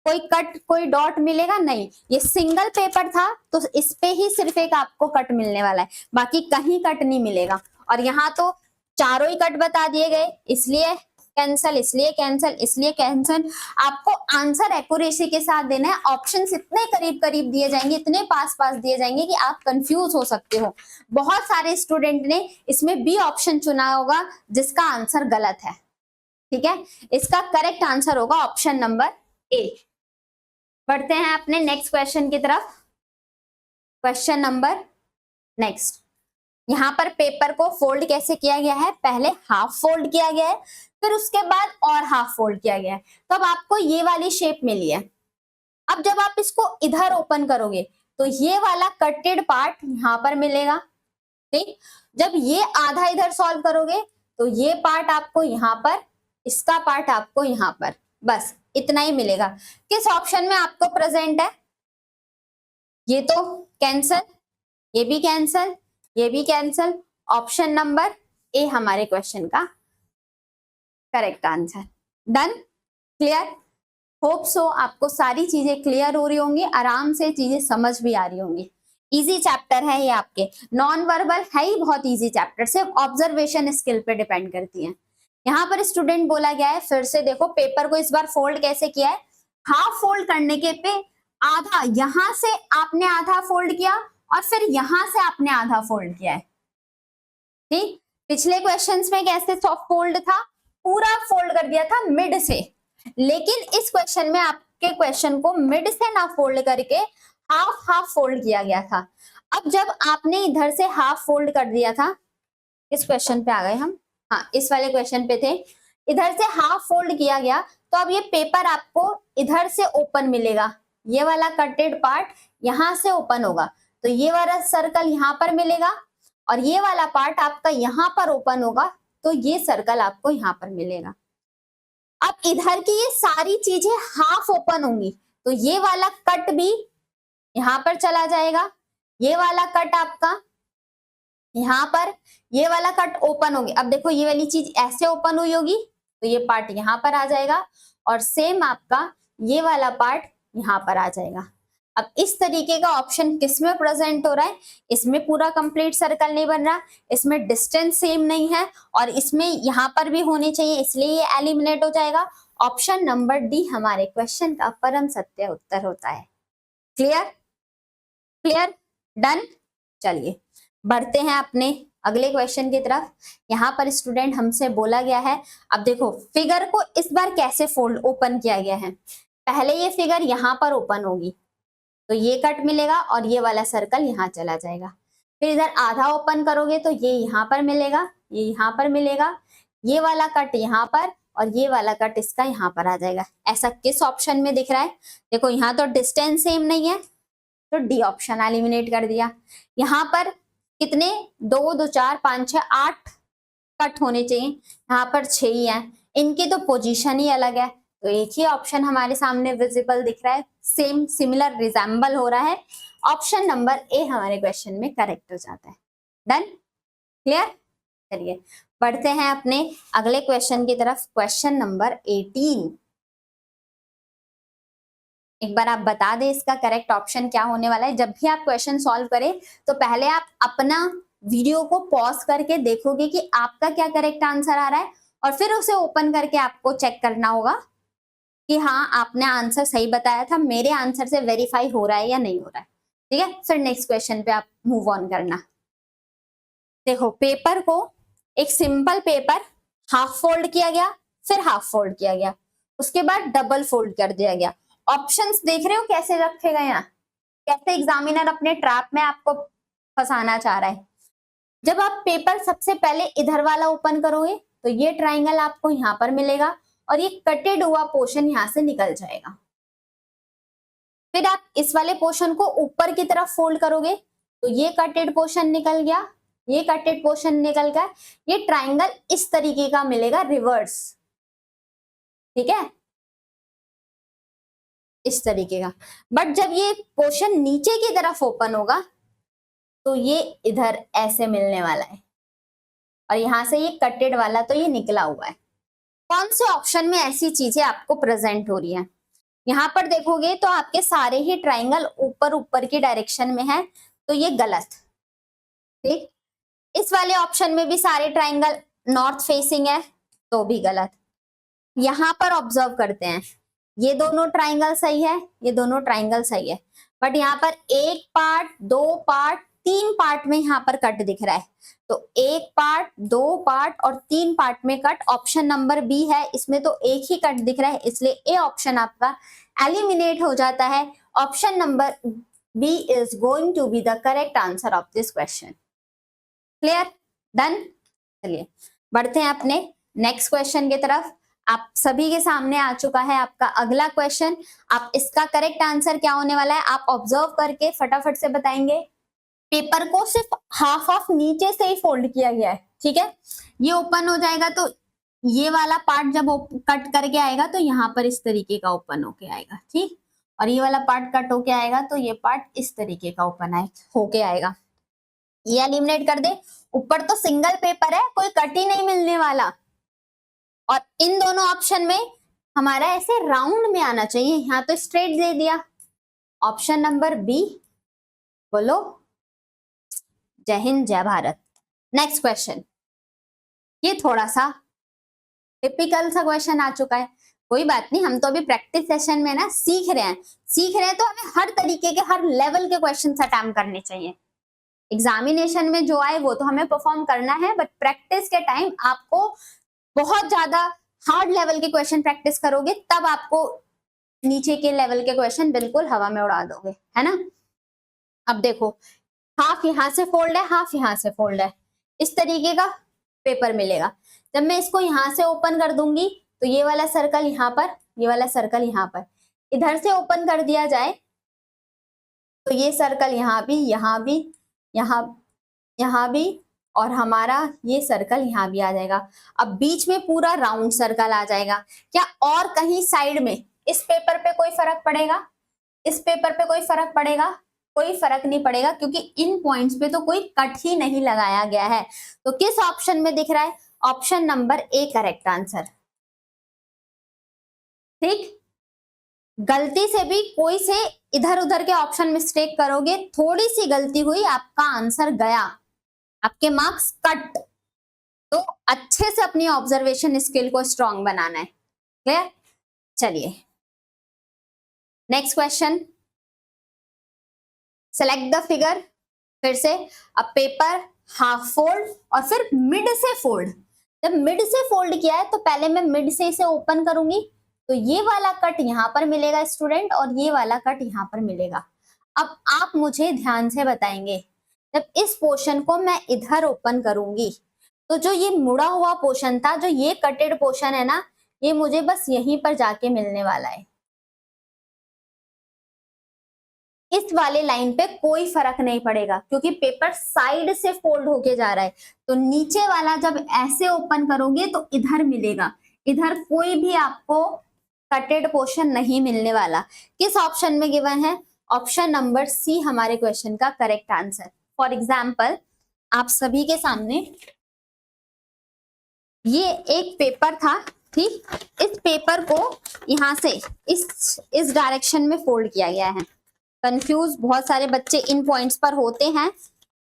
कट, कोई डॉट मिलेगा नहीं, ये सिंगल पेपर था तो इस पे ही सिर्फ एक आपको कट मिलने वाला है, बाकी कहीं कट नहीं मिलेगा। और यहाँ तो चारों ही कट बता दिए गए, इसलिए कैंसल, इसलिए कैंसल, इसलिए कैंसल। आपको आंसर एक्यूरेसी के साथ देना है। ऑप्शंस इतने करीब करीब दिए जाएंगे, इतने पास पास दिए जाएंगे कि आप कंफ्यूज हो सकते हो। बहुत सारे स्टूडेंट ने इसमें बी ऑप्शन चुना होगा जिसका आंसर गलत है। ठीक है, इसका करेक्ट आंसर होगा ऑप्शन नंबर ए। बढ़ते हैं अपने नेक्स्ट क्वेश्चन की तरफ। क्वेश्चन नंबर नेक्स्ट, यहाँ पर पेपर को फोल्ड कैसे किया गया है, पहले हाफ फोल्ड किया गया है, फिर उसके बाद और हाफ फोल्ड किया गया है, तो अब आपको ये वाली शेप मिली है। अब जब आप इसको इधर ओपन करोगे तो ये वाला कटेड पार्ट यहाँ पर मिलेगा, ठीक। जब ये आधा इधर सॉल्व करोगे तो ये पार्ट आपको यहाँ पर, इसका पार्ट आपको यहाँ पर, बस इतना ही मिलेगा। किस ऑप्शन में आपको प्रेजेंट है? ये तो कैंसल, ये भी कैंसल, ये भी कैंसल। ऑप्शन नंबर ए हमारे क्वेश्चन का correct answer. Done, clear? Hope so आपको सारी चीजें क्लियर हो रही होंगी, आराम से चीजें समझ भी आ रही होंगी। इजी चैप्टर है ये आपके, नॉन वर्बल है ही बहुत इजी चैप्टर, सिर्फ ऑब्जर्वेशन स्किल पे डिपेंड करती है। यहाँ पर स्टूडेंट बोला गया है, फिर से देखो पेपर को इस बार फोल्ड कैसे किया है, हाफ फोल्ड करने के पे आधा यहां से आपने आधा फोल्ड किया और फिर यहां से आपने आधा फोल्ड किया है, ठीक। पिछले क्वेश्चंस में कैसे सॉफ्ट फोल्ड था, पूरा फोल्ड कर दिया था मिड से, लेकिन इस क्वेश्चन में आपके क्वेश्चन को मिड से ना फोल्ड करके हाफ हाफ फोल्ड किया गया था। अब जब आपने इधर से हाफ फोल्ड कर दिया था, इस क्वेश्चन पे आ गए हम, हाँ इस वाले क्वेश्चन पे थे, इधर से हाफ फोल्ड किया गया, तो अब ये पेपर आपको इधर से ओपन मिलेगा, ये वाला कटेड पार्ट यहां से ओपन होगा, तो ये वाला सर्कल यहाँ पर मिलेगा और ये वाला पार्ट आपका यहाँ पर ओपन होगा, तो ये सर्कल आपको यहाँ पर मिलेगा। अब इधर की ये सारी चीजें हाफ ओपन होंगी, तो ये वाला कट भी यहां पर चला जाएगा, ये वाला कट आपका यहाँ पर, ये वाला कट ओपन होगी। अब देखो ये वाली चीज ऐसे ओपन हुई होगी तो ये पार्ट यहाँ पर आ जाएगा और सेम आपका ये वाला पार्ट यहाँ पर आ जाएगा। अब इस तरीके का ऑप्शन किसमें प्रेजेंट हो रहा है, इसमें पूरा कंप्लीट सर्कल नहीं बन रहा, इसमें डिस्टेंस सेम नहीं है और इसमें यहाँ पर भी होने चाहिए, इसलिए ये एलिमिनेट हो जाएगा। ऑप्शन नंबर डी हमारे क्वेश्चन का परम सत्य उत्तर होता है। Clear, clear, done. चलिए बढ़ते हैं अपने अगले क्वेश्चन की तरफ। यहाँ पर स्टूडेंट हमसे बोला गया है, अब देखो फिगर को इस बार कैसे फोल्ड ओपन किया गया है, पहले ये फिगर यहाँ पर ओपन होगी तो ये कट मिलेगा और ये वाला सर्कल यहाँ चला जाएगा, फिर इधर आधा ओपन करोगे तो ये यहाँ पर मिलेगा, ये यहाँ पर मिलेगा, ये वाला कट यहाँ पर और ये वाला कट इसका यहाँ पर आ जाएगा। ऐसा किस ऑप्शन में दिख रहा है? देखो यहाँ तो डिस्टेंस सेम नहीं है तो डी ऑप्शन एलिमिनेट कर दिया। यहाँ पर कितने, 2 2 4 5 6 8 कट होने चाहिए, यहाँ पर 6 ही है, इनकी तो पोजीशन ही अलग है, तो एक ही ऑप्शन हमारे सामने विजिबल दिख रहा है, सेम सिमिलर रिजेंबल हो रहा है। ऑप्शन नंबर ए हमारे क्वेश्चन में करेक्ट हो जाता है। Done, clear. चलिए बढ़ते हैं अपने अगले क्वेश्चन की तरफ, क्वेश्चन नंबर 18। एक बार आप बता दें इसका करेक्ट ऑप्शन क्या होने वाला है। जब भी आप क्वेश्चन सॉल्व करें तो पहले आप अपना वीडियो को पॉज करके देखोगे कि आपका क्या करेक्ट आंसर आ रहा है और फिर उसे ओपन करके आपको चेक करना होगा कि हाँ आपने आंसर सही बताया था, मेरे आंसर से वेरीफाई हो रहा है या नहीं हो रहा है, ठीक है। फिर नेक्स्ट क्वेश्चन पे आप मूव ऑन करना। देखो पेपर को, एक सिंपल पेपर हाफ फोल्ड किया गया, फिर हाफ फोल्ड किया गया, उसके बाद डबल फोल्ड कर दिया गया। ऑप्शंस देख रहे हो कैसे रखे गए हैं, कैसे एग्जामिनर अपने ट्रैप में आपको फंसाना चाह रहा है। जब आप पेपर सबसे पहले इधर वाला ओपन करोगे तो ये ट्राइंगल आपको यहाँ पर मिलेगा और ये कटेड हुआ पोर्शन यहाँ से निकल जाएगा। फिर आप इस वाले पोर्शन को ऊपर की तरफ फोल्ड करोगे तो ये कटेड पोर्शन निकल गया, ये कटेड पोर्शन निकल गया, ये ट्राइंगल इस तरीके का मिलेगा रिवर्स, ठीक है, इस तरीके का। बट जब ये पोर्शन नीचे की तरफ ओपन होगा तो ये इधर ऐसे मिलने वाला है और यहां से ये कटेड वाला तो ये निकला हुआ है। कौन से ऑप्शन में ऐसी चीजें आपको प्रेजेंट हो रही है? यहाँ पर देखोगे तो आपके सारे ही ट्राइंगल ऊपर ऊपर की डायरेक्शन में है, तो ये गलत, ठीक। इस वाले ऑप्शन में भी सारे ट्राइंगल नॉर्थ फेसिंग है, तो भी गलत। यहाँ पर ऑब्जर्व करते हैं, ये दोनों ट्राइंगल सही है, ये दोनों ट्राइंगल सही है, बट यहाँ पर एक पार्ट, 2 पार्ट, 3 पार्ट में यहाँ पर कट दिख रहा है, तो 1 पार्ट, 2 पार्ट और 3 पार्ट में कट। ऑप्शन नंबर बी है, इसमें तो एक ही कट दिख रहा है, इसलिए ए ऑप्शन आपका एलिमिनेट हो जाता है। Option number B is going to be the correct answer of this question. Clear, done. चलिए बढ़ते हैं अपने नेक्स्ट क्वेश्चन की तरफ। आप सभी के सामने आ चुका है आपका अगला क्वेश्चन। आप इसका करेक्ट आंसर क्या होने वाला है आप ऑब्जर्व करके फटाफट से बताएंगे। पेपर को सिर्फ हाफ ऑफ नीचे से ही फोल्ड किया गया है, ठीक है। ये ओपन हो जाएगा तो ये वाला पार्ट जब कट करके आएगा तो यहाँ पर इस तरीके का ओपन होके आएगा, ठीक। और ये वाला पार्ट कट होके आएगा तो ये पार्ट इस तरीके का ओपन होके आएगा। ये एलिमिनेट कर दे। ऊपर तो सिंगल पेपर है, कोई कट ही नहीं मिलने वाला। और इन दोनों ऑप्शन में हमारा ऐसे राउंड में आना चाहिए, यहाँ तो स्ट्रेट दे दिया। ऑप्शन नंबर बी, बोलो जय हिंद जय भारत। नेक्स्ट क्वेश्चन, ये थोड़ा सा टिपिकल सा क्वेश्चन आ चुका है, कोई बात नहीं, हम तो अभी प्रैक्टिस सेशन में ना सीख रहे हैं तो हमें हर तरीके के हर लेवल के क्वेश्चन अटेम्प्ट करने चाहिए। एग्जामिनेशन में जो आए वो तो हमें परफॉर्म करना है, बट प्रैक्टिस के टाइम आपको बहुत ज्यादा हार्ड लेवल के क्वेश्चन प्रैक्टिस करोगे तब आपको नीचे के लेवल के क्वेश्चन बिल्कुल हवा में उड़ा दोगे, है ना। अब देखो, हाफ यहां से फोल्ड है, हाफ यहां से फोल्ड है, इस तरीके का पेपर मिलेगा। जब मैं इसको यहां से ओपन कर दूंगी तो ये वाला सर्कल यहाँ पर, ये वाला सर्कल यहाँ पर, इधर से ओपन कर दिया जाए तो ये सर्कल यहाँ भी, यहाँ भी, यहाँ भी, और हमारा ये सर्कल यहाँ भी आ जाएगा। अब बीच में पूरा राउंड सर्कल आ जाएगा। क्या और कहीं साइड में इस पेपर पे कोई फर्क पड़ेगा? इस पेपर पे कोई फर्क पड़ेगा? कोई फर्क नहीं पड़ेगा, क्योंकि इन पॉइंट्स पे तो कोई कट ही नहीं लगाया गया है। तो किस ऑप्शन में दिख रहा है? Option number A correct answer, ठीक। गलती से भी कोई से इधर उधर के ऑप्शन मिस्टेक करोगे, थोड़ी सी गलती हुई, आपका आंसर गया, आपके मार्क्स कट। तो अच्छे से अपनी ऑब्जर्वेशन स्किल को स्ट्रांग बनाना है, क्लियर। चलिए next question, select the figure. फिर से, अब पेपर हाफ फोल्ड और फिर मिड से फोल्ड। जब मिड से फोल्ड किया है तो पहले मैं मिड से इसे ओपन करूंगी, तो ये वाला कट यहां पर मिलेगा स्टूडेंट, और ये वाला कट यहां पर मिलेगा। अब आप मुझे ध्यान से बताएंगे, जब इस पोर्शन को मैं इधर ओपन करूंगी तो जो ये मुड़ा हुआ पोर्शन था, जो ये कटेड पोर्शन है ना, ये मुझे बस यहीं पर जाके मिलने वाला है। इस वाले लाइन पे कोई फर्क नहीं पड़ेगा, क्योंकि पेपर साइड से फोल्ड होके जा रहा है। तो नीचे वाला जब ऐसे ओपन करोगे तो इधर मिलेगा, इधर कोई भी आपको कटेड पोर्शन नहीं मिलने वाला। किस ऑप्शन में गिवन है? ऑप्शन नंबर सी हमारे क्वेश्चन का करेक्ट आंसर। फॉर एग्जाम्पल, आप सभी के सामने ये एक पेपर था, ठीक। इस पेपर को यहां से इस डायरेक्शन में फोल्ड किया गया है। कंफ्यूज बहुत सारे बच्चे इन पॉइंट्स पर होते हैं,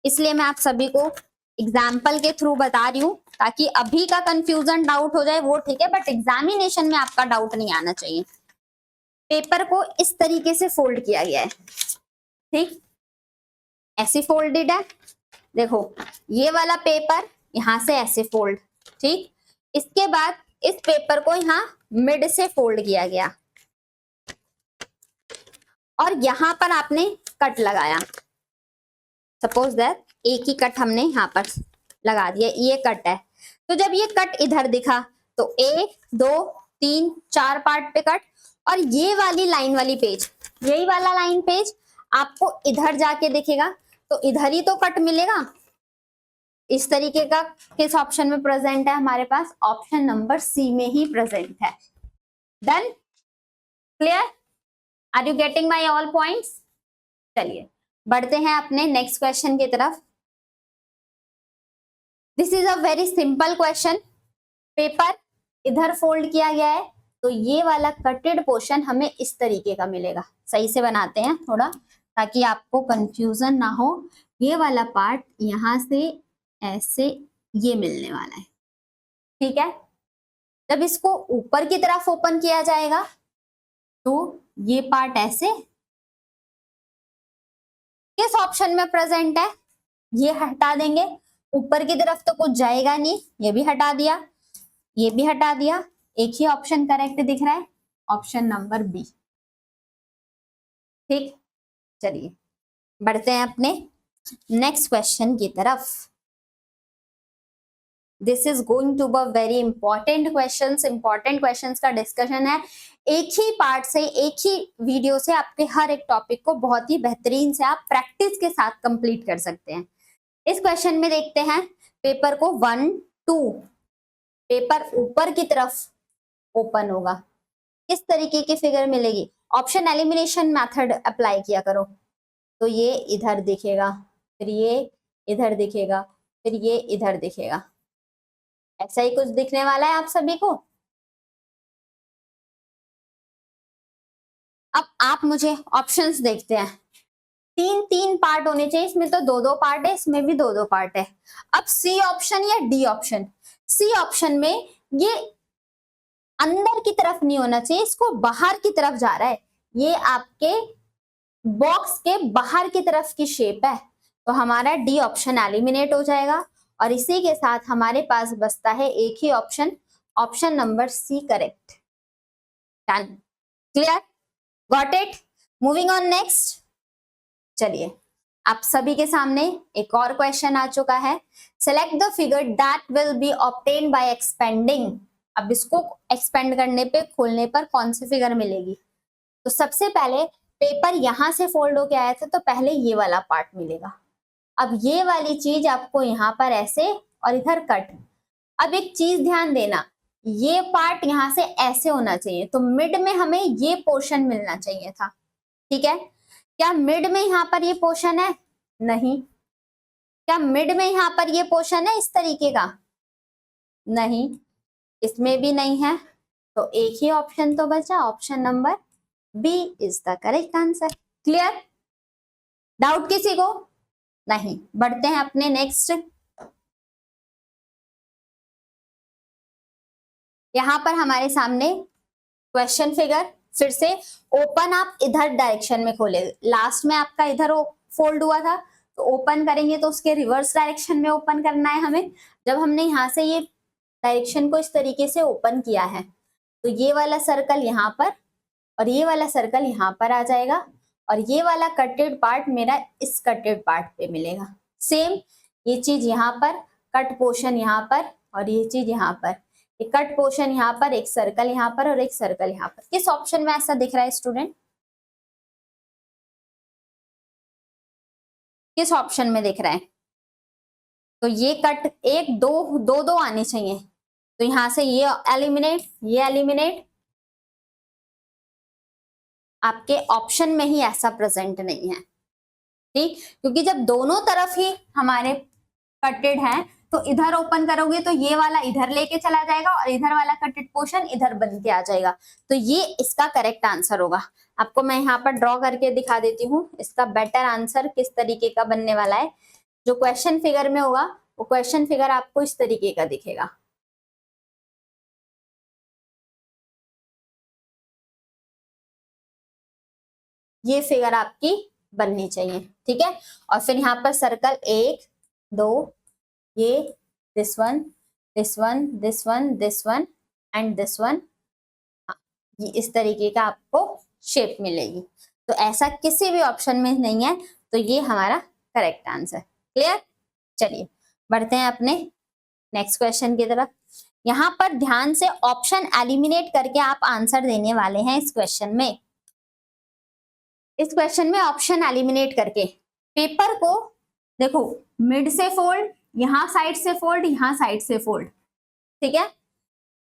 इसलिए मैं आप सभी को एग्जाम्पल के थ्रू बता रही हूँ, ताकि अभी का कंफ्यूजन डाउट हो जाए वो ठीक है, बट एग्जामिनेशन में आपका डाउट नहीं आना चाहिए। पेपर को इस तरीके से फोल्ड किया गया है, ठीक, ऐसे फोल्डेड है। देखो, ये वाला पेपर यहां से ऐसे फोल्ड, ठीक। इसके बाद इस पेपर को यहाँ मिड से फोल्ड किया गया, और यहां पर आपने कट लगाया। सपोज दैट एक ही कट हमने यहाँ पर लगा दिया, ये कट है। तो जब ये कट इधर दिखा तो 1 2 3 4 पार्ट पे कट, और ये वाली लाइन वाली पेज, यही वाला लाइन पेज आपको इधर जाके दिखेगा, तो इधर ही तो कट मिलेगा। इस तरीके का किस ऑप्शन में प्रेजेंट है हमारे पास? ऑप्शन नंबर सी में ही प्रेजेंट है। Done, clear, are you getting my all points? चलिए बढ़ते हैं अपने नेक्स्ट क्वेश्चन की तरफ। This is a very simple question. Paper इधर फोल्ड किया गया है, तो ये वाला कटेड पोर्शन हमें इस तरीके का मिलेगा। सही से बनाते हैं थोड़ा, ताकि आपको कंफ्यूजन ना हो। ये वाला पार्ट यहां से ऐसे ये मिलने वाला है, ठीक है। जब इसको ऊपर की तरफ ओपन किया जाएगा तो ये पार्ट ऐसे किस ऑप्शन में प्रेजेंट है? ये हटा देंगे, ऊपर की तरफ तो कुछ जाएगा नहीं, ये भी हटा दिया, ये भी हटा दिया। एक ही ऑप्शन करेक्ट दिख रहा है, ऑप्शन नंबर बी, ठीक। चलिए बढ़ते हैं अपने नेक्स्ट क्वेश्चन की तरफ। This is going to be very important questions का डिस्कशन है। एक ही पार्ट से, एक ही वीडियो से आपके हर एक टॉपिक को बहुत ही बेहतरीन से आप प्रैक्टिस के साथ कंप्लीट कर सकते हैं। इस क्वेश्चन में देखते हैं पेपर को 1 2 पेपर ऊपर की तरफ ओपन होगा, किस तरीके की फिगर मिलेगी। ऑप्शन एलिमिनेशन मेथड अप्लाई किया करो, तो ये इधर दिखेगा, फिर ये इधर दिखेगा, फिर ये इधर दिखेगा, ऐसा ही कुछ दिखने वाला है आप सभी को। अब आप मुझे ऑप्शंस देखते हैं, 3 पार्ट होने चाहिए, इसमें तो 2 पार्ट है, इसमें भी 2 पार्ट है। अब सी ऑप्शन या डी ऑप्शन, सी ऑप्शन में ये अंदर की तरफ नहीं होना चाहिए, इसको बाहर की तरफ जा रहा है, ये आपके बॉक्स के बाहर की तरफ की शेप है, तो हमारा डी ऑप्शन एलिमिनेट हो जाएगा और इसी के साथ हमारे पास बचता है एक ही option, option number C correct. Done, clear, got it, moving on next. चलिए आप सभी के सामने एक और क्वेश्चन आ चुका है। Select the figure that will be obtain bye expanding. अब इसको एक्सपेंड करने पे, खोलने पर कौन सी फिगर मिलेगी। तो सबसे पहले पेपर यहां से फोल्ड होके आया था, तो पहले ये वाला पार्ट मिलेगा। अब ये वाली चीज आपको यहाँ पर ऐसे और इधर कट। अब एक चीज ध्यान देना, ये पार्ट यहाँ से ऐसे होना चाहिए, तो मिड में हमें ये पोर्शन मिलना चाहिए था, ठीक है। क्या मिड में यहाँ पर ये पोर्शन है? नहीं। क्या मिड में यहाँ पर ये पोर्शन है इस तरीके का? नहीं, इसमें भी नहीं है, तो एक ही ऑप्शन तो बचा, option number B is the correct answer. Clear, doubt किसी को? नहीं, बढ़ते हैं अपने नेक्स्ट। यहां पर हमारे सामने क्वेश्चन फिगर, फिर से ओपन आप इधर डायरेक्शन में खोले, लास्ट में आपका इधर फोल्ड हुआ था, तो ओपन करेंगे तो उसके रिवर्स डायरेक्शन में ओपन करना है हमें। जब हमने यहाँ से ये डायरेक्शन को इस तरीके से ओपन किया है, तो ये वाला सर्कल यहाँ पर और ये वाला सर्कल यहाँ पर आ जाएगा, और ये वाला कटेड पार्ट मेरा इस कटेड पार्ट पे मिलेगा। सेम ये चीज यहाँ पर, कट पोर्शन यहाँ पर, और ये चीज यहाँ पर, एक कट पोर्शन यहाँ पर, एक सर्कल यहाँ पर और एक सर्कल यहाँ पर। किस ऑप्शन में ऐसा दिख रहा है स्टूडेंट? किस ऑप्शन में दिख रहा है? तो ये कट एक दो आने चाहिए, तो यहां से ये एलिमिनेट, ये एलिमिनेट, आपके ऑप्शन में ही ऐसा प्रेजेंट नहीं है, ठीक। क्योंकि जब दोनों तरफ ही हमारे कटेड है, तो इधर ओपन करोगे तो ये वाला इधर लेके चला जाएगा और इधर वाला कटेड पोर्शन इधर बन के आ जाएगा, तो ये इसका करेक्ट आंसर होगा। आपको मैं यहाँ पर ड्रॉ करके दिखा देती हूँ इसका बेटर आंसर किस तरीके का बनने वाला है। जो क्वेश्चन फिगर में होगा, वो क्वेश्चन फिगर आपको इस तरीके का दिखेगा। ये फिगर आपकी बननी चाहिए, ठीक है। और फिर यहाँ पर सर्कल 1 2, ये this one, this one, this one, this one and this one, ये इस तरीके का आपको शेप मिलेगी। तो ऐसा किसी भी ऑप्शन में नहीं है, तो ये हमारा करेक्ट आंसर। क्लियर, चलिए बढ़ते हैं अपने नेक्स्ट क्वेश्चन की तरफ। यहाँ पर ध्यान से ऑप्शन एलिमिनेट करके आप आंसर देने वाले हैं इस क्वेश्चन में। इस क्वेश्चन में ऑप्शन एलिमिनेट करके पेपर को देखो, मिड से फोल्ड, यहां साइड से फोल्ड, यहां साइड से फोल्ड, ठीक है,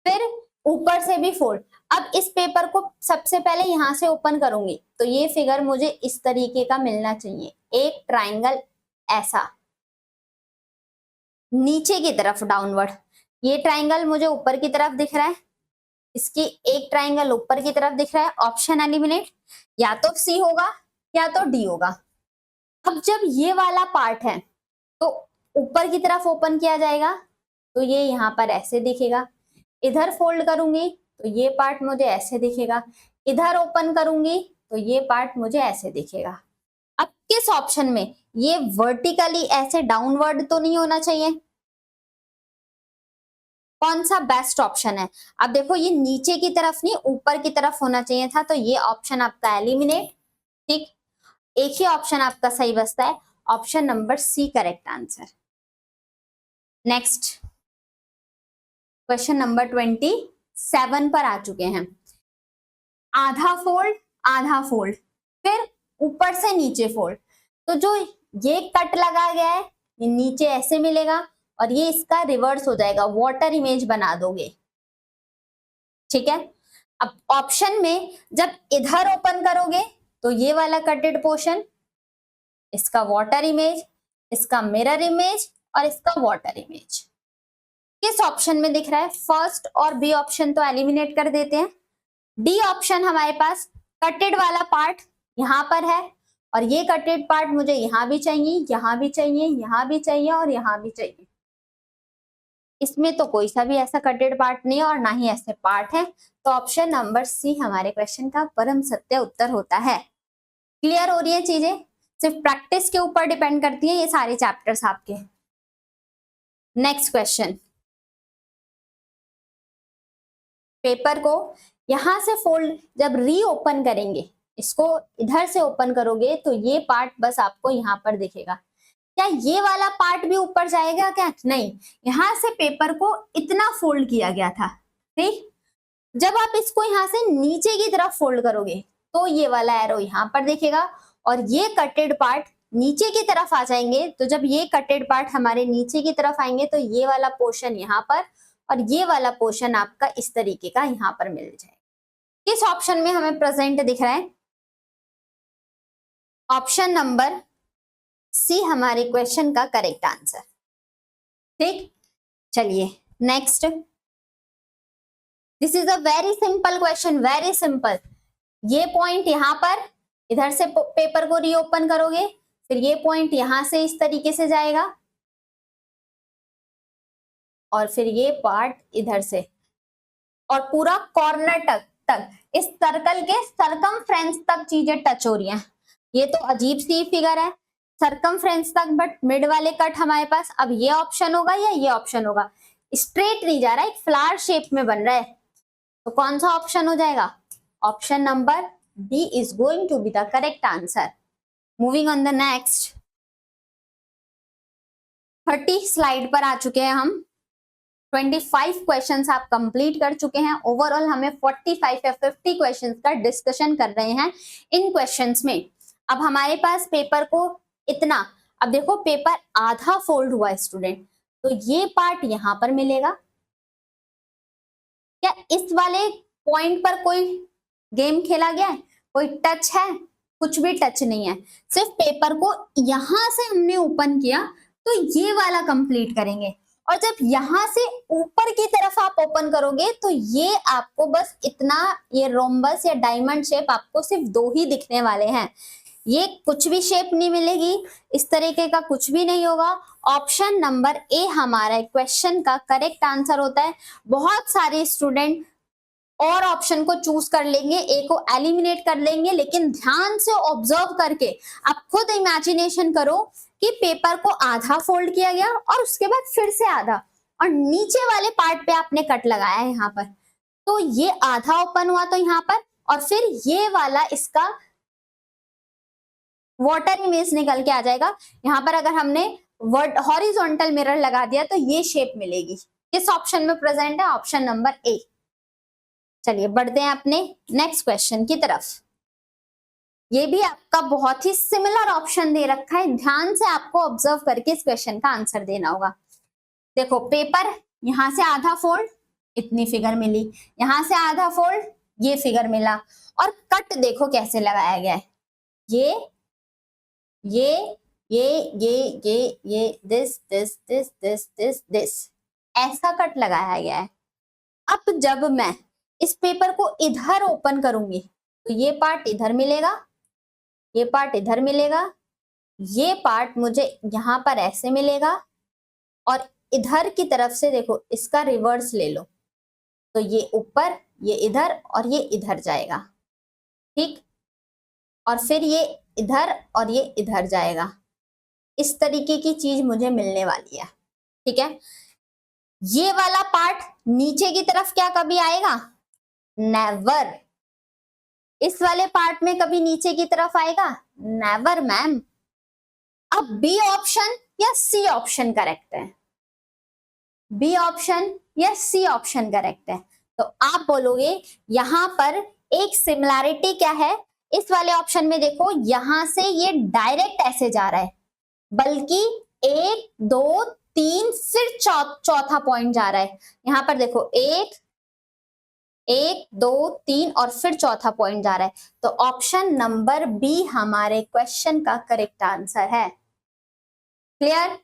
फिर ऊपर से भी फोल्ड। अब इस पेपर को सबसे पहले यहां से ओपन करूंगी, तो ये फिगर मुझे इस तरीके का मिलना चाहिए, एक ट्राइंगल ऐसा नीचे की तरफ डाउनवर्ड। ये ट्राइंगल मुझे ऊपर की तरफ दिख रहा है, इसकी एक ट्राइंगल ऊपर की तरफ दिख रहा है। ऑप्शन एलिमिनेट, या तो सी होगा या तो डी होगा। अब जब ये वाला पार्ट है, तो ऊपर की तरफ ओपन किया जाएगा, तो ये यहाँ पर ऐसे दिखेगा। इधर फोल्ड करूंगी तो ये पार्ट मुझे ऐसे दिखेगा, इधर ओपन करूंगी तो ये पार्ट मुझे ऐसे दिखेगा। अब किस ऑप्शन में, ये वर्टिकली ऐसे डाउनवर्ड तो नहीं होना चाहिए, कौन सा बेस्ट ऑप्शन है। अब देखो, ये नीचे की तरफ नहीं ऊपर की तरफ होना चाहिए था, तो ये ऑप्शन आपका एलिमिनेट, ठीक। एक ही ऑप्शन आपका सही बचता है, option number C correct answer. Next, question number 27 पर आ चुके हैं। आधा फोल्ड, आधा फोल्ड, फिर ऊपर से नीचे फोल्ड। तो जो ये कट लगा गया है ये नीचे ऐसे मिलेगा और ये इसका रिवर्स हो जाएगा, वाटर इमेज बना दोगे। ठीक है, अब ऑप्शन में जब इधर ओपन करोगे तो ये वाला कटेड पोर्शन, इसका वाटर इमेज, इसका मिरर इमेज और इसका वाटर इमेज किस ऑप्शन में दिख रहा है? फर्स्ट और बी ऑप्शन तो एलिमिनेट कर देते हैं। डी ऑप्शन हमारे पास कटेड वाला पार्ट यहां पर है और ये कटेड पार्ट मुझे यहां भी चाहिए, यहां भी चाहिए, यहां भी चाहिए और यहां भी चाहिए। इसमें तो कोई सा भी ऐसा कटेड पार्ट नहीं है और ना ही ऐसे पार्ट है, तो ऑप्शन नंबर सी हमारे क्वेश्चन का परम सत्य उत्तर होता है। क्लियर हो रही है चीजें? सिर्फ प्रैक्टिस के ऊपर डिपेंड करती है ये सारे चैप्टर्स आपके। नेक्स्ट क्वेश्चन, पेपर को यहां से फोल्ड जब रीओपन करेंगे, इसको इधर से ओपन करोगे तो ये पार्ट बस आपको यहां पर दिखेगा। क्या ये वाला पार्ट भी ऊपर जाएगा क्या? नहीं, यहां से पेपर को इतना फोल्ड किया गया था। ठीक, जब आप इसको यहां से नीचे की तरफ फोल्ड करोगे तो ये वाला एरो यहां पर दिखेगा और ये कटेड पार्ट नीचे की तरफ आ जाएंगे। तो जब ये कटेड पार्ट हमारे नीचे की तरफ आएंगे तो ये वाला पोर्शन यहाँ पर और ये वाला पोर्शन आपका इस तरीके का यहाँ पर मिल जाएगा। किस ऑप्शन में हमें प्रेजेंट दिख रहा है? ऑप्शन नंबर सी हमारे क्वेश्चन का करेक्ट आंसर। ठीक, चलिए next. This is a very simple question, very simple. ये पॉइंट यहां पर इधर से पेपर को रीओपन करोगे, फिर ये पॉइंट यहां से इस तरीके से जाएगा और फिर ये पार्ट इधर से और पूरा कॉर्नर तक इस सर्कल के सरकमफ्रेंस तक चीजें टच हो रही हैं। ये तो अजीब सी फिगर है, सरकमफ्रेंस तक, बट मिड वाले कट हमारे पास अब ये ऑप्शन होगा या ये ऑप्शन होगा? स्ट्रेट नहीं जा रहा है, एक फ्लावर शेप में बन रहा है, तो कौन सा ऑप्शन हो जाएगा? Option number D is going to be the correct answer. Moving on the next, 30 slide पर आ चुके हैं हम। 25 क्वेश्चंस आप कंप्लीट कर चुके हैं। ओवरऑल हमें 45 या 50 क्वेश्चंस का डिस्कशन कर रहे हैं इन क्वेश्चंस में। अब हमारे पास पेपर को इतना, अब देखो पेपर आधा फोल्ड हुआ है स्टूडेंट, तो ये पार्ट यहां पर मिलेगा। क्या इस वाले पॉइंट पर कोई गेम खेला गया है? कोई टच है? कुछ भी टच नहीं है, सिर्फ पेपर को यहां से हमने ओपन किया तो ये वाला कंप्लीट करेंगे। और जब यहां से ऊपर की तरफ आप ओपन करोगे तो ये आपको बस इतना, ये रोम्बस या डायमंड शेप आपको सिर्फ दो ही दिखने वाले हैं। ये कुछ भी शेप नहीं मिलेगी, इस तरीके का कुछ भी नहीं होगा। ऑप्शन नंबर ए हमारा क्वेश्चन का करेक्ट आंसर होता है। बहुत सारे स्टूडेंट और ऑप्शन को चूज कर लेंगे, ए को एलिमिनेट कर लेंगे, लेकिन ध्यान से ऑब्जर्व करके आप खुद इमेजिनेशन करो कि पेपर को आधा फोल्ड किया गया और उसके बाद फिर से आधा और नीचे वाले पार्ट पे आपने कट लगाया है यहाँ पर, तो ये आधा ओपन हुआ तो यहाँ पर और फिर ये वाला इसका वाटर इमेज निकल के आ जाएगा। यहाँ पर अगर हमने वर्ड हॉरिजॉन्टल मिरर लगा दिया तो ये शेप मिलेगी। किस ऑप्शन में प्रेजेंट है? ऑप्शन नंबर ए। चलिए बढ़ते हैं अपने नेक्स्ट क्वेश्चन की तरफ। ये भी आपका बहुत ही सिमिलर ऑप्शन दे रखा है, ध्यान से आपको ऑब्जर्व करके इस क्वेश्चन का आंसर देना होगा। देखो पेपर यहां से आधा फोल्ड, इतनी फिगर मिली, यहां से आधा फोल्ड, ये फिगर मिला, और कट देखो कैसे लगाया गया है, ये दिस ऐसा कट लगाया गया है। अब जब मैं इस पेपर को इधर ओपन करूंगी तो ये पार्ट इधर मिलेगा, ये पार्ट इधर मिलेगा, ये पार्ट मुझे यहां पर ऐसे मिलेगा और इधर की तरफ से देखो इसका रिवर्स ले लो तो ये ऊपर, ये इधर और ये इधर जाएगा। ठीक, और फिर ये इधर और ये इधर जाएगा। इस तरीके की चीज मुझे मिलने वाली है। ठीक है, ये वाला पार्ट नीचे की तरफ क्या कभी आएगा? नेवर। इस वाले पार्ट में कभी नीचे की तरफ आएगा? Never ma'am. अब बी ऑप्शन या सी ऑप्शन करेक्ट है? बी ऑप्शन या सी ऑप्शन करेक्ट है? तो आप बोलोगे यहां पर एक सिमिलैरिटी क्या है, इस वाले ऑप्शन में देखो यहां से ये डायरेक्ट ऐसे जा रहा है, बल्कि 1 2 3 फिर चौथा पॉइंट जा रहा है। यहां पर देखो 1 1 2 3 और फिर चौथा पॉइंट जा रहा है। तो ऑप्शन नंबर बी हमारे क्वेश्चन का करेक्ट आंसर है। क्लियर?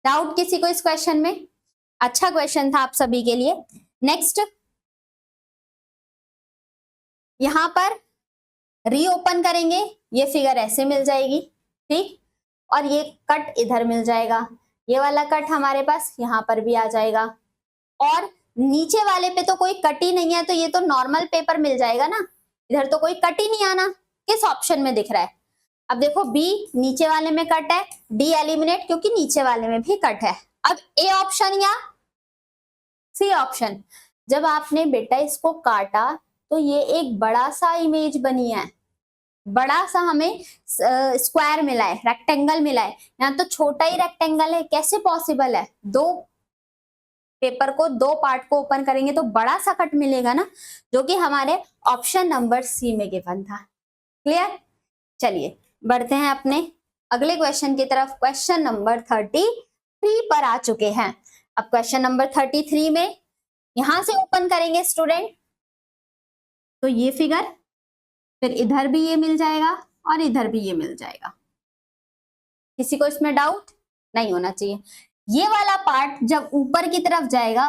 डाउट किसी को इस क्वेश्चन में? अच्छा क्वेश्चन था आप सभी के लिए। नेक्स्ट, यहां पर रीओपन करेंगे, ये फिगर ऐसे मिल जाएगी, ठीक, और ये कट इधर मिल जाएगा, ये वाला कट हमारे पास यहां पर भी आ जाएगा, और नीचे वाले पे तो कोई कट ही नहीं है, तो ये तो नॉर्मल पेपर मिल जाएगा ना, इधर तो कोई कट ही नहीं आना। किस ऑप्शन में दिख रहा है? अब देखो बी नीचे वाले में कट है, डी एलिमिनेट क्योंकि नीचे वाले में भी कट है। अब ए ऑप्शन या सी ऑप्शन? जब आपने बेटा इसको काटा तो ये एक बड़ा सा इमेज बनी है, बड़ा सा हमें स्क्वायर मिला है, रेक्टेंगल मिला है, यहाँ तो छोटा ही रेक्टेंगल है, कैसे पॉसिबल है? दो पेपर को, दो पार्ट को ओपन करेंगे तो बड़ा सा कट मिलेगा ना, जो कि हमारे ऑप्शन नंबर सी में गिवन था। क्लियर? चलिए बढ़ते हैं अपने अगले क्वेश्चन की तरफ। क्वेश्चन नंबर 33 पर आ चुके हैं। अब क्वेश्चन नंबर 33 में यहां से ओपन करेंगे स्टूडेंट, तो ये फिगर, फिर इधर भी ये मिल जाएगा और इधर भी ये मिल जाएगा। किसी को इसमें डाउट नहीं होना चाहिए। ये वाला पार्ट जब ऊपर की तरफ जाएगा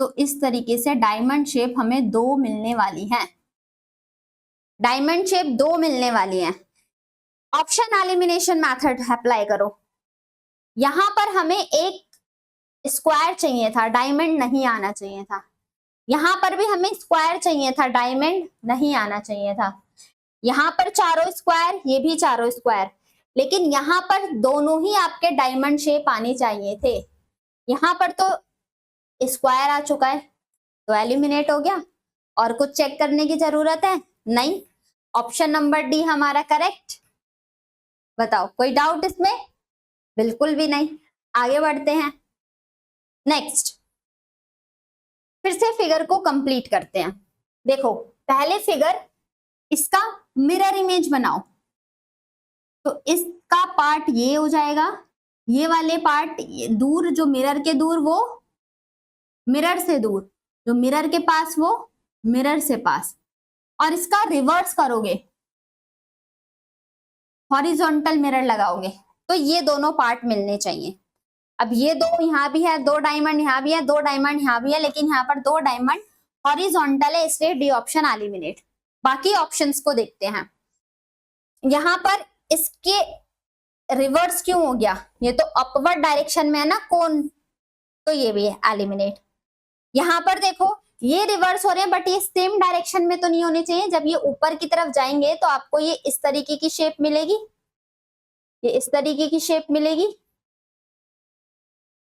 तो इस तरीके से डायमंड शेप हमें दो मिलने वाली है, डायमंड शेप दो मिलने वाली है। ऑप्शन एलिमिनेशन मेथड अप्लाई करो। यहां पर हमें एक स्क्वायर चाहिए था, डायमंड नहीं आना चाहिए था। यहां पर भी हमें स्क्वायर चाहिए था, डायमंड नहीं आना चाहिए था। यहां पर चारों स्क्वायर, ये भी चारों स्क्वायर, लेकिन यहां पर दोनों ही आपके डायमंड शेप आने चाहिए थे। यहां पर तो स्क्वायर आ चुका है तो एलिमिनेट हो गया, और कुछ चेक करने की जरूरत है नहीं। ऑप्शन नंबर डी हमारा करेक्ट। बताओ कोई डाउट इसमें? बिल्कुल भी नहीं। आगे बढ़ते हैं। नेक्स्ट, फिर से फिगर को कंप्लीट करते हैं। देखो पहले फिगर, इसका मिरर इमेज बनाओ, तो इसका पार्ट ये हो जाएगा, ये वाले पार्ट दूर, जो मिरर के दूर वो मिरर से दूर, जो मिरर के पास वो मिरर से पास, और इसका रिवर्स करोगे, हॉरिजॉन्टल मिरर लगाओगे, तो ये दोनों पार्ट मिलने चाहिए। अब ये दो यहाँ भी है, दो डायमंड यहाँ भी है, दो डायमंड यहाँ भी है, लेकिन यहाँ पर दो डायमंड हॉरिजॉन्टल है, इसलिए डी ऑप्शन एलिमिनेट। बाकी ऑप्शंस को देखते हैं। यहाँ पर इसके रिवर्स क्यों हो गया? ये तो अपवर्ड डायरेक्शन में है ना कोन, तो ये भी है एलिमिनेट। यहाँ पर देखो ये रिवर्स हो रहे हैं, बट ये सेम डायरेक्शन में तो नहीं होने चाहिए। जब ये ऊपर की तरफ जाएंगे तो आपको ये इस तरीके की शेप मिलेगी, ये इस तरीके की शेप मिलेगी,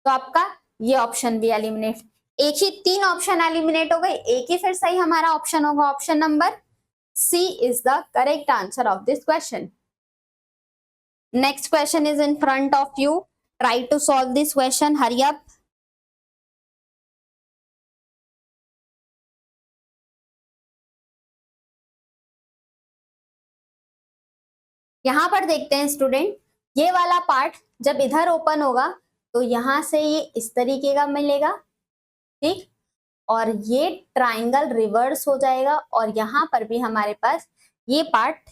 तो आपका ये ऑप्शन भी एलिमिनेट। एक ही तीन ऑप्शन एलिमिनेट हो गए, एक ही फिर सही हमारा ऑप्शन होगा। Option number C is the correct answer of this question. Next question is in front of you, try to solve this question, hurry up. यहां पर देखते हैं स्टूडेंट, ये वाला पार्ट जब इधर ओपन होगा तो यहां से ये इस तरीके का मिलेगा, ठीक, और ये ट्राइंगल रिवर्स हो जाएगा, और यहां पर भी हमारे पास ये पार्ट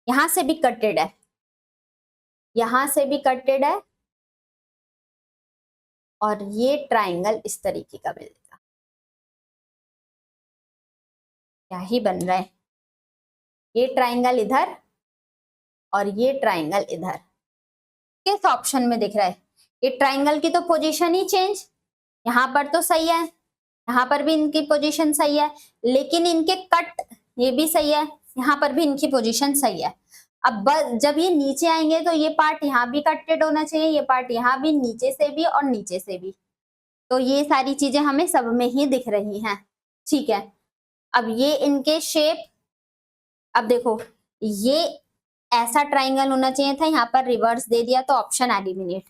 यहां से भी कटेड है, यहां से भी कटेड है, और ये ट्राइंगल इस तरीके का मिलेगा। क्या ही बन रहा है, ये ट्राइंगल इधर और ये ट्राइंगल इधर। किस ऑप्शन में दिख रहा है? ये ट्राइंगल की तो पोजीशन ही चेंज, यहां पर तो सही है, यहाँ पर भी इनकी पोजीशन सही है, लेकिन इनके कट ये भी सही है, यहाँ पर भी इनकी पोजीशन सही है। अब जब ये नीचे आएंगे तो ये पार्ट यहाँ भी कटेड होना चाहिए, ये पार्ट यहाँ भी, नीचे से भी और नीचे से भी, तो ये सारी चीजें हमें सब में ही दिख रही हैं, ठीक है। अब ये इनके शेप, अब देखो ये ऐसा ट्राइंगल होना चाहिए था, यहाँ पर रिवर्स दे दिया तो ऑप्शन एलिमिनेट।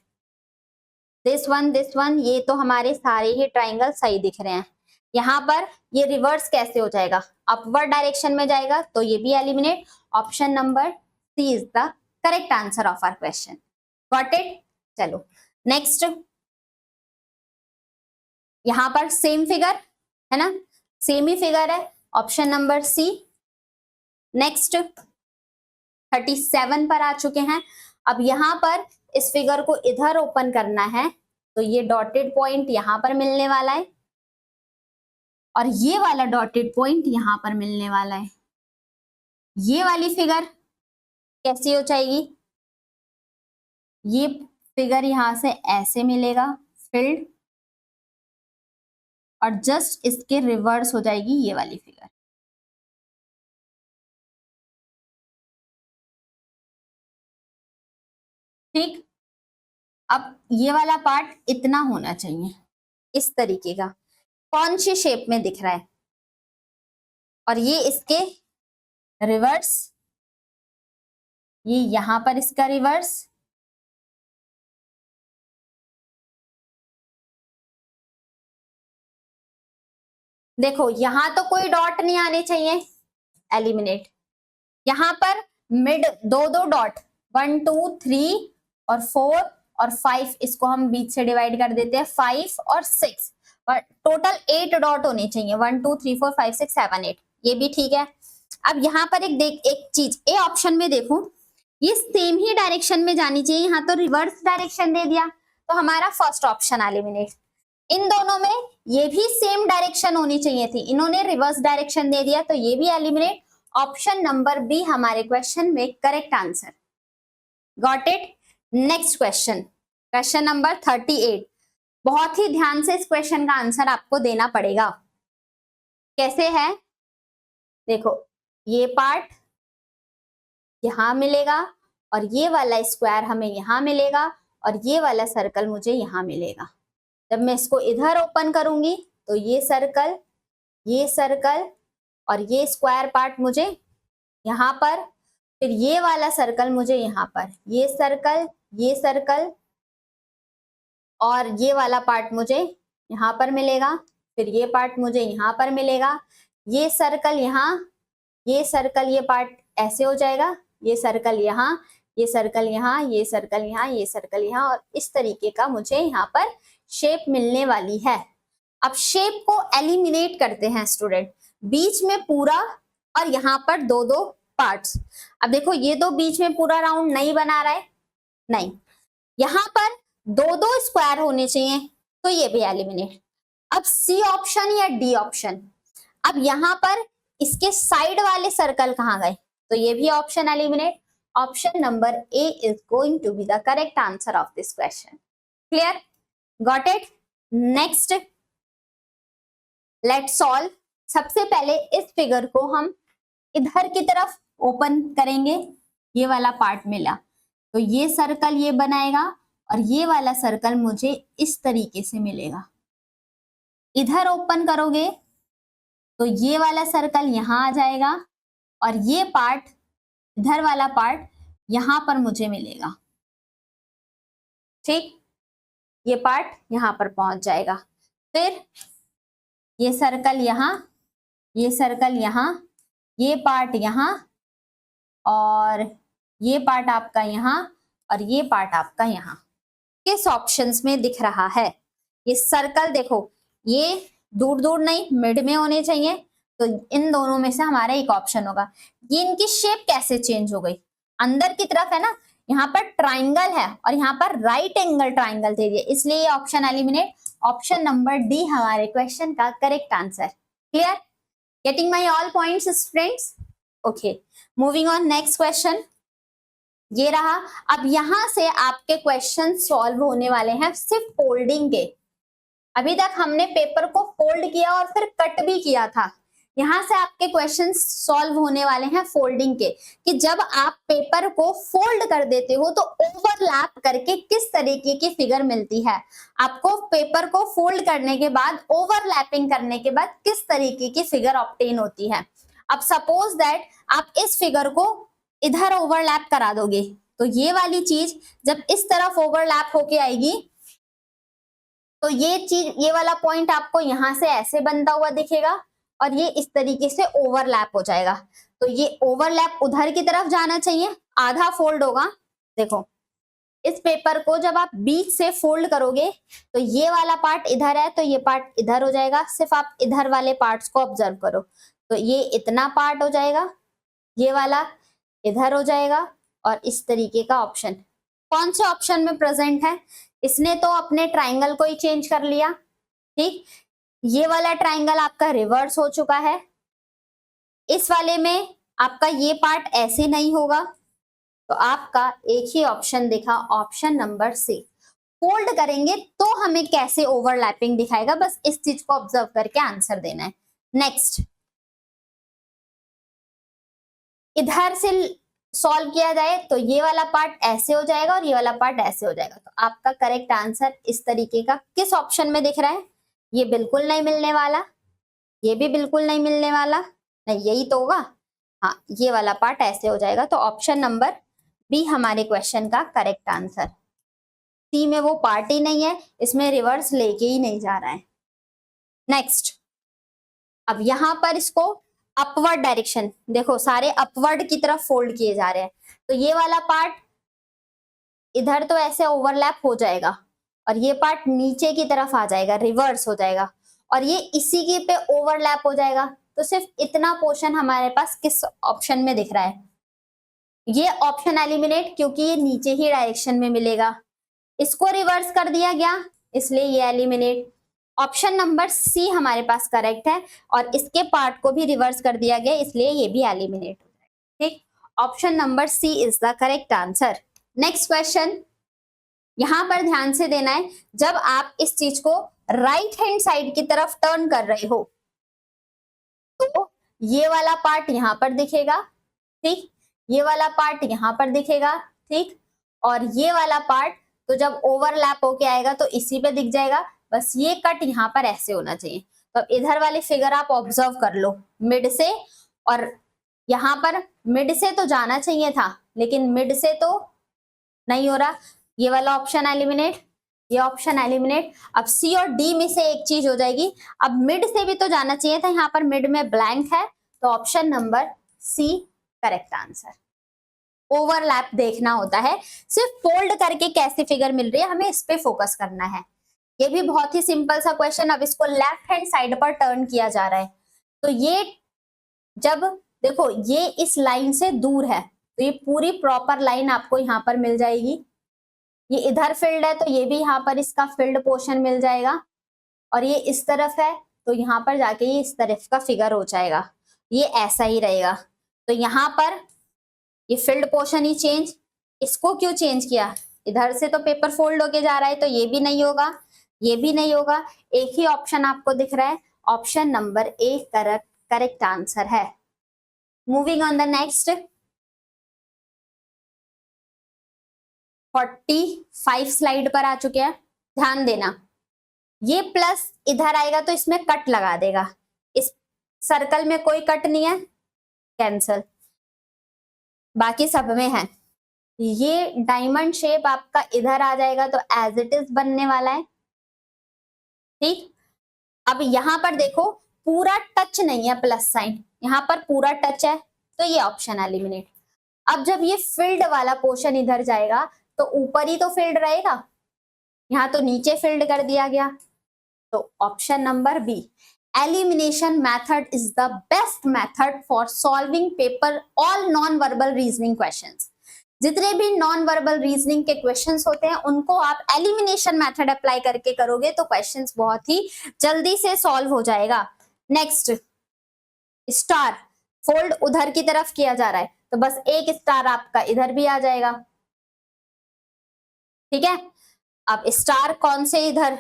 दिस वन, ये तो हमारे सारे ही ट्राइंगल सही दिख रहे हैं। यहाँ पर ये रिवर्स कैसे हो जाएगा, अपवर्ड डायरेक्शन में जाएगा, तो ये भी eliminate. Option number C is the correct answer of our question. Got it? चलो नेक्स्ट, यहाँ पर सेम फिगर है ना, सेम ही फिगर है, ऑप्शन नंबर सी। नेक्स्ट 37 पर आ चुके हैं। अब यहाँ पर इस फिगर को इधर ओपन करना है, तो ये डॉटेड पॉइंट यहां पर मिलने वाला है और ये वाला डॉटेड पॉइंट यहां पर मिलने वाला है। ये वाली फिगर कैसी हो जाएगी, ये फिगर यहां से ऐसे मिलेगा फिल्ड, और जस्ट इसके रिवर्स हो जाएगी ये वाली फिगर। ठीक, अब ये वाला पार्ट इतना होना चाहिए, इस तरीके का, कौन सी शेप में दिख रहा है, और ये इसके रिवर्स, ये यहां पर इसका रिवर्स, देखो यहां तो कोई डॉट नहीं आने चाहिए, एलिमिनेट। यहां पर मिड दो दो डॉट, 1 2 3 और 4 और 5, इसको हम बीच से डिवाइड कर देते हैं, 5 और 6, और टोटल 8 डॉट होने चाहिए, 1 2 3 4 5 6 7 8, ये भी ठीक है। अब यहाँ पर एक चीज, ए ऑप्शन में देखो, ये सेम ही डायरेक्शन में जानी चाहिए, यहाँ तो रिवर्स डायरेक्शन दे दिया, तो हमारा फर्स्ट ऑप्शन एलिमिनेट। इन दोनों में ये भी सेम डायरेक्शन होनी चाहिए थी, इन्होंने रिवर्स डायरेक्शन दे दिया, तो ये भी एलिमिनेट। ऑप्शन नंबर बी हमारे क्वेश्चन में correct answer. Got it? Next question, question number 38। बहुत ही ध्यान से इस क्वेश्चन का आंसर आपको देना पड़ेगा। कैसे है, देखो ये पार्ट यहां मिलेगा और ये वाला स्क्वायर हमें यहां मिलेगा और ये वाला सर्कल मुझे यहां मिलेगा। जब मैं इसको इधर ओपन करूंगी तो ये सर्कल और ये स्क्वायर पार्ट मुझे यहाँ पर, फिर ये वाला सर्कल मुझे यहाँ पर, ये सर्कल और ये वाला पार्ट मुझे यहाँ पर मिलेगा, फिर ये पार्ट मुझे यहाँ पर मिलेगा, ये सर्कल यहाँ, ये पार्ट ऐसे हो जाएगा, ये सर्कल यहाँ, ये सर्कल यहाँ, ये सर्कल यहाँ, ये सर्कल यहाँ, और इस तरीके का मुझे यहाँ पर शेप मिलने वाली है। अब शेप को एलिमिनेट करते हैं स्टूडेंट, बीच में पूरा और यहाँ पर दो दो पार्ट्स। अब देखो ये तो बीच में पूरा राउंड नहीं बना रहा है, नहीं, यहाँ पर दो दो स्क्वायर होने चाहिए, तो ये भी एलिमिनेट। अब सी ऑप्शन या डी ऑप्शन, अब यहाँ पर इसके साइड वाले सर्कल कहाँ गए, तो ये भी option eliminate. Option number A is going to be the correct answer of this question. Clear? Got it? Next let's solve. सबसे पहले इस फिगर को हम इधर की तरफ ओपन करेंगे, ये वाला पार्ट मिला, तो ये सर्कल ये बनाएगा और ये वाला सर्कल मुझे इस तरीके से मिलेगा। इधर ओपन करोगे तो ये वाला सर्कल यहां आ जाएगा और ये पार्ट, इधर वाला पार्ट यहां पर मुझे मिलेगा। ठीक, ये पार्ट यहां पर पहुंच जाएगा, फिर ये सर्कल यहां, ये सर्कल यहां, ये पार्ट यहां, और ये पार्ट आपका यहां, और ये पार्ट आपका यहां। किस ऑप्शंस में दिख रहा है ये सर्कल? देखो ये दूर दूर नहीं, मिड में होने चाहिए, तो इन दोनों में से हमारा एक ऑप्शन होगा। ये इनकी शेप कैसे चेंज हो गई, अंदर की तरफ है ना, यहाँ पर ट्राइंगल है और यहाँ पर राइट एंगल ट्राइंगल दे दिया, इसलिए ये option eliminate. Option number D हमारे क्वेश्चन का correct answer. Clear? Getting my all points friends? Okay, moving on next question. ये रहा। अब यहां से आपके क्वेश्चन सॉल्व होने वाले हैं सिर्फ फोल्डिंग के। अभी तक हमने पेपर को फोल्ड किया और फिर कट भी किया था, यहां से आपके क्वेश्चन सॉल्व होने वाले हैं फोल्डिंग के, कि जब आप पेपर को फोल्ड कर देते हो तो ओवरलैप करके किस तरीके की फिगर मिलती है। आपको पेपर को फोल्ड करने के बाद, ओवरलैपिंग करने के बाद किस तरीके की फिगर ऑब्टेन होती है। अब सपोज दैट आप इस फिगर को इधर ओवरलैप करा दोगे, तो ये वाली चीज जब इस तरफ ओवरलैप होके आएगी तो ये चीज, ये वाला पॉइंट आपको यहां से ऐसे बनता हुआ दिखेगा और ये इस तरीके से ओवरलैप हो जाएगा। तो ये ओवरलैप उधर की तरफ जाना चाहिए, आधा फोल्ड होगा। देखो इस पेपर को जब आप बीच से फोल्ड करोगे तो ये वाला पार्ट इधर है तो ये पार्ट इधर हो जाएगा। सिर्फ आप इधर वाले पार्ट्स को ऑब्जर्व करो, तो ये इतना पार्ट हो जाएगा, ये वाला इधर हो जाएगा और इस तरीके का ऑप्शन कौन से ऑप्शन में प्रेजेंट है? इसने तो अपने ट्राइंगल को ही चेंज कर लिया, ठीक। ये वाला ट्राइंगल आपका रिवर्स हो चुका है, इस वाले में आपका ये पार्ट ऐसे नहीं होगा, तो आपका एक ही ऑप्शन दिखा, ऑप्शन नंबर सी। फोल्ड करेंगे तो हमें कैसे ओवरलैपिंग दिखाएगा, बस इस चीज को ऑब्जर्व करके आंसर देना है। नेक्स्ट, इधर से सॉल्व किया जाए तो ये वाला पार्ट ऐसे हो जाएगा और ये वाला पार्ट ऐसे हो जाएगा। तो आपका करेक्ट आंसर इस तरीके का किस ऑप्शन में दिख रहा है? ये बिल्कुल नहीं मिलने वाला, ये भी बिल्कुल नहीं मिलने वाला, नहीं यही तो होगा। हाँ, ये वाला पार्ट ऐसे हो जाएगा। तो ऑप्शन नंबर बी हमारे क्वेश्चन का करेक्ट आंसर। सी में वो पार्ट ही नहीं है, इसमें रिवर्स लेके ही नहीं जा रहा है। नेक्स्ट, अब यहां पर इसको अपवर्ड डायरेक्शन, देखो सारे अपवर्ड की तरफ फोल्ड किए जा रहे हैं, तो ये वाला पार्ट इधर तो ऐसे ओवरलैप हो जाएगा और ये पार्ट नीचे की तरफ आ जाएगा, रिवर्स हो जाएगा, और ये इसी के पे ओवरलैप हो जाएगा। तो सिर्फ इतना पोर्शन हमारे पास किस ऑप्शन में दिख रहा है? ये ऑप्शन एलिमिनेट, क्योंकि ये नीचे ही डायरेक्शन में मिलेगा। इसको रिवर्स कर दिया गया इसलिए ये एलिमिनेट। ऑप्शन नंबर सी हमारे पास करेक्ट है और इसके पार्ट को भी रिवर्स कर दिया गया इसलिए ये भी एलिमिनेट हो जाएगा, ठीक। Option number C is the correct answer. Next question, यहां पर ध्यान से देना है, जब आप इस चीज को राइट हैंड साइड की तरफ टर्न कर रहे हो तो ये वाला पार्ट यहां पर दिखेगा, ठीक, ये वाला पार्ट यहां पर दिखेगा, ठीक, और ये वाला पार्ट तो जब ओवरलैप होके आएगा तो इसी पे दिख जाएगा। बस ये कट यहाँ पर ऐसे होना चाहिए। तो अब इधर वाली फिगर आप ऑब्जर्व कर लो, मिड से, और यहाँ पर मिड से तो जाना चाहिए था लेकिन मिड से तो नहीं हो रहा, ये वाला ऑप्शन एलिमिनेट, ये ऑप्शन एलिमिनेट। अब सी और डी में से एक चीज हो जाएगी। अब मिड से भी तो जाना चाहिए था, यहाँ पर मिड में ब्लैंक है, तो option number C correct answer. Overlap देखना होता है, सिर्फ फोल्ड करके कैसे फिगर मिल रही है हमें इस पे फोकस करना है। ये भी बहुत ही सिंपल सा क्वेश्चन। अब इसको लेफ्ट हैंड साइड पर टर्न किया जा रहा है, तो ये जब देखो ये इस लाइन से दूर है तो ये पूरी प्रॉपर लाइन आपको यहाँ पर मिल जाएगी। ये इधर फील्ड है तो ये भी यहाँ पर इसका फील्ड पोर्शन मिल जाएगा, और ये इस तरफ है तो यहाँ पर जाके ये इस तरफ का फिगर हो जाएगा, ये ऐसा ही रहेगा। तो यहाँ पर ये फील्ड पोर्शन ही चेंज, इसको क्यों चेंज किया? इधर से तो पेपर फोल्ड होके जा रहा है तो ये भी नहीं होगा, ये भी नहीं होगा, एक ही ऑप्शन आपको दिख रहा है, option number A correct answer है। Moving on the next, 45 slide पर आ चुके हैं। ध्यान देना, ये प्लस इधर आएगा तो इसमें कट लगा देगा, इस सर्कल में कोई कट नहीं है, कैंसल, बाकी सब में है। ये डायमंड शेप आपका इधर आ जाएगा तो एज इट इज बनने वाला है, ठीक। अब यहां पर देखो पूरा टच नहीं है प्लस साइन, यहां पर पूरा टच है तो ये ऑप्शन एलिमिनेट। अब जब ये फील्ड वाला पोर्शन इधर जाएगा तो ऊपर ही तो फील्ड रहेगा, यहाँ तो नीचे फील्ड कर दिया गया, तो option number B, elimination method is the best method for solving paper all non verbal reasoning questions. जितने भी नॉन वर्बल रीजनिंग के क्वेश्चंस होते हैं उनको आप एलिमिनेशन मेथड अप्लाई करके करोगे तो क्वेश्चंस बहुत ही जल्दी से सॉल्व हो जाएगा। नेक्स्ट, स्टार फोल्ड उधर की तरफ किया जा रहा है तो बस एक स्टार आपका इधर भी आ जाएगा, ठीक है। अब स्टार कौन से इधर,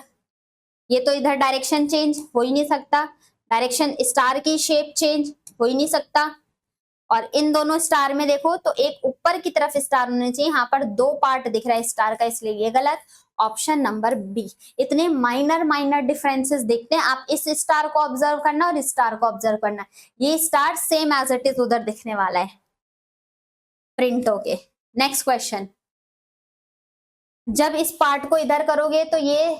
ये तो इधर डायरेक्शन चेंज हो ही नहीं सकता, डायरेक्शन स्टार की शेप चेंज हो ही नहीं सकता, और इन दोनों स्टार में देखो तो एक ऊपर की तरफ स्टार होने चाहिए, यहाँ पर दो पार्ट दिख रहा है स्टार का इसलिए ये गलत, ऑप्शन नंबर बी। इतने माइनर माइनर डिफरेंसेस देखते हैं, आप इस स्टार को ऑब्जर्व करना और इस स्टार को ऑब्जर्व करना, ये star same as it is उधर दिखने वाला है प्रिंट होके। नेक्स्ट क्वेश्चन, जब इस पार्ट को इधर करोगे तो ये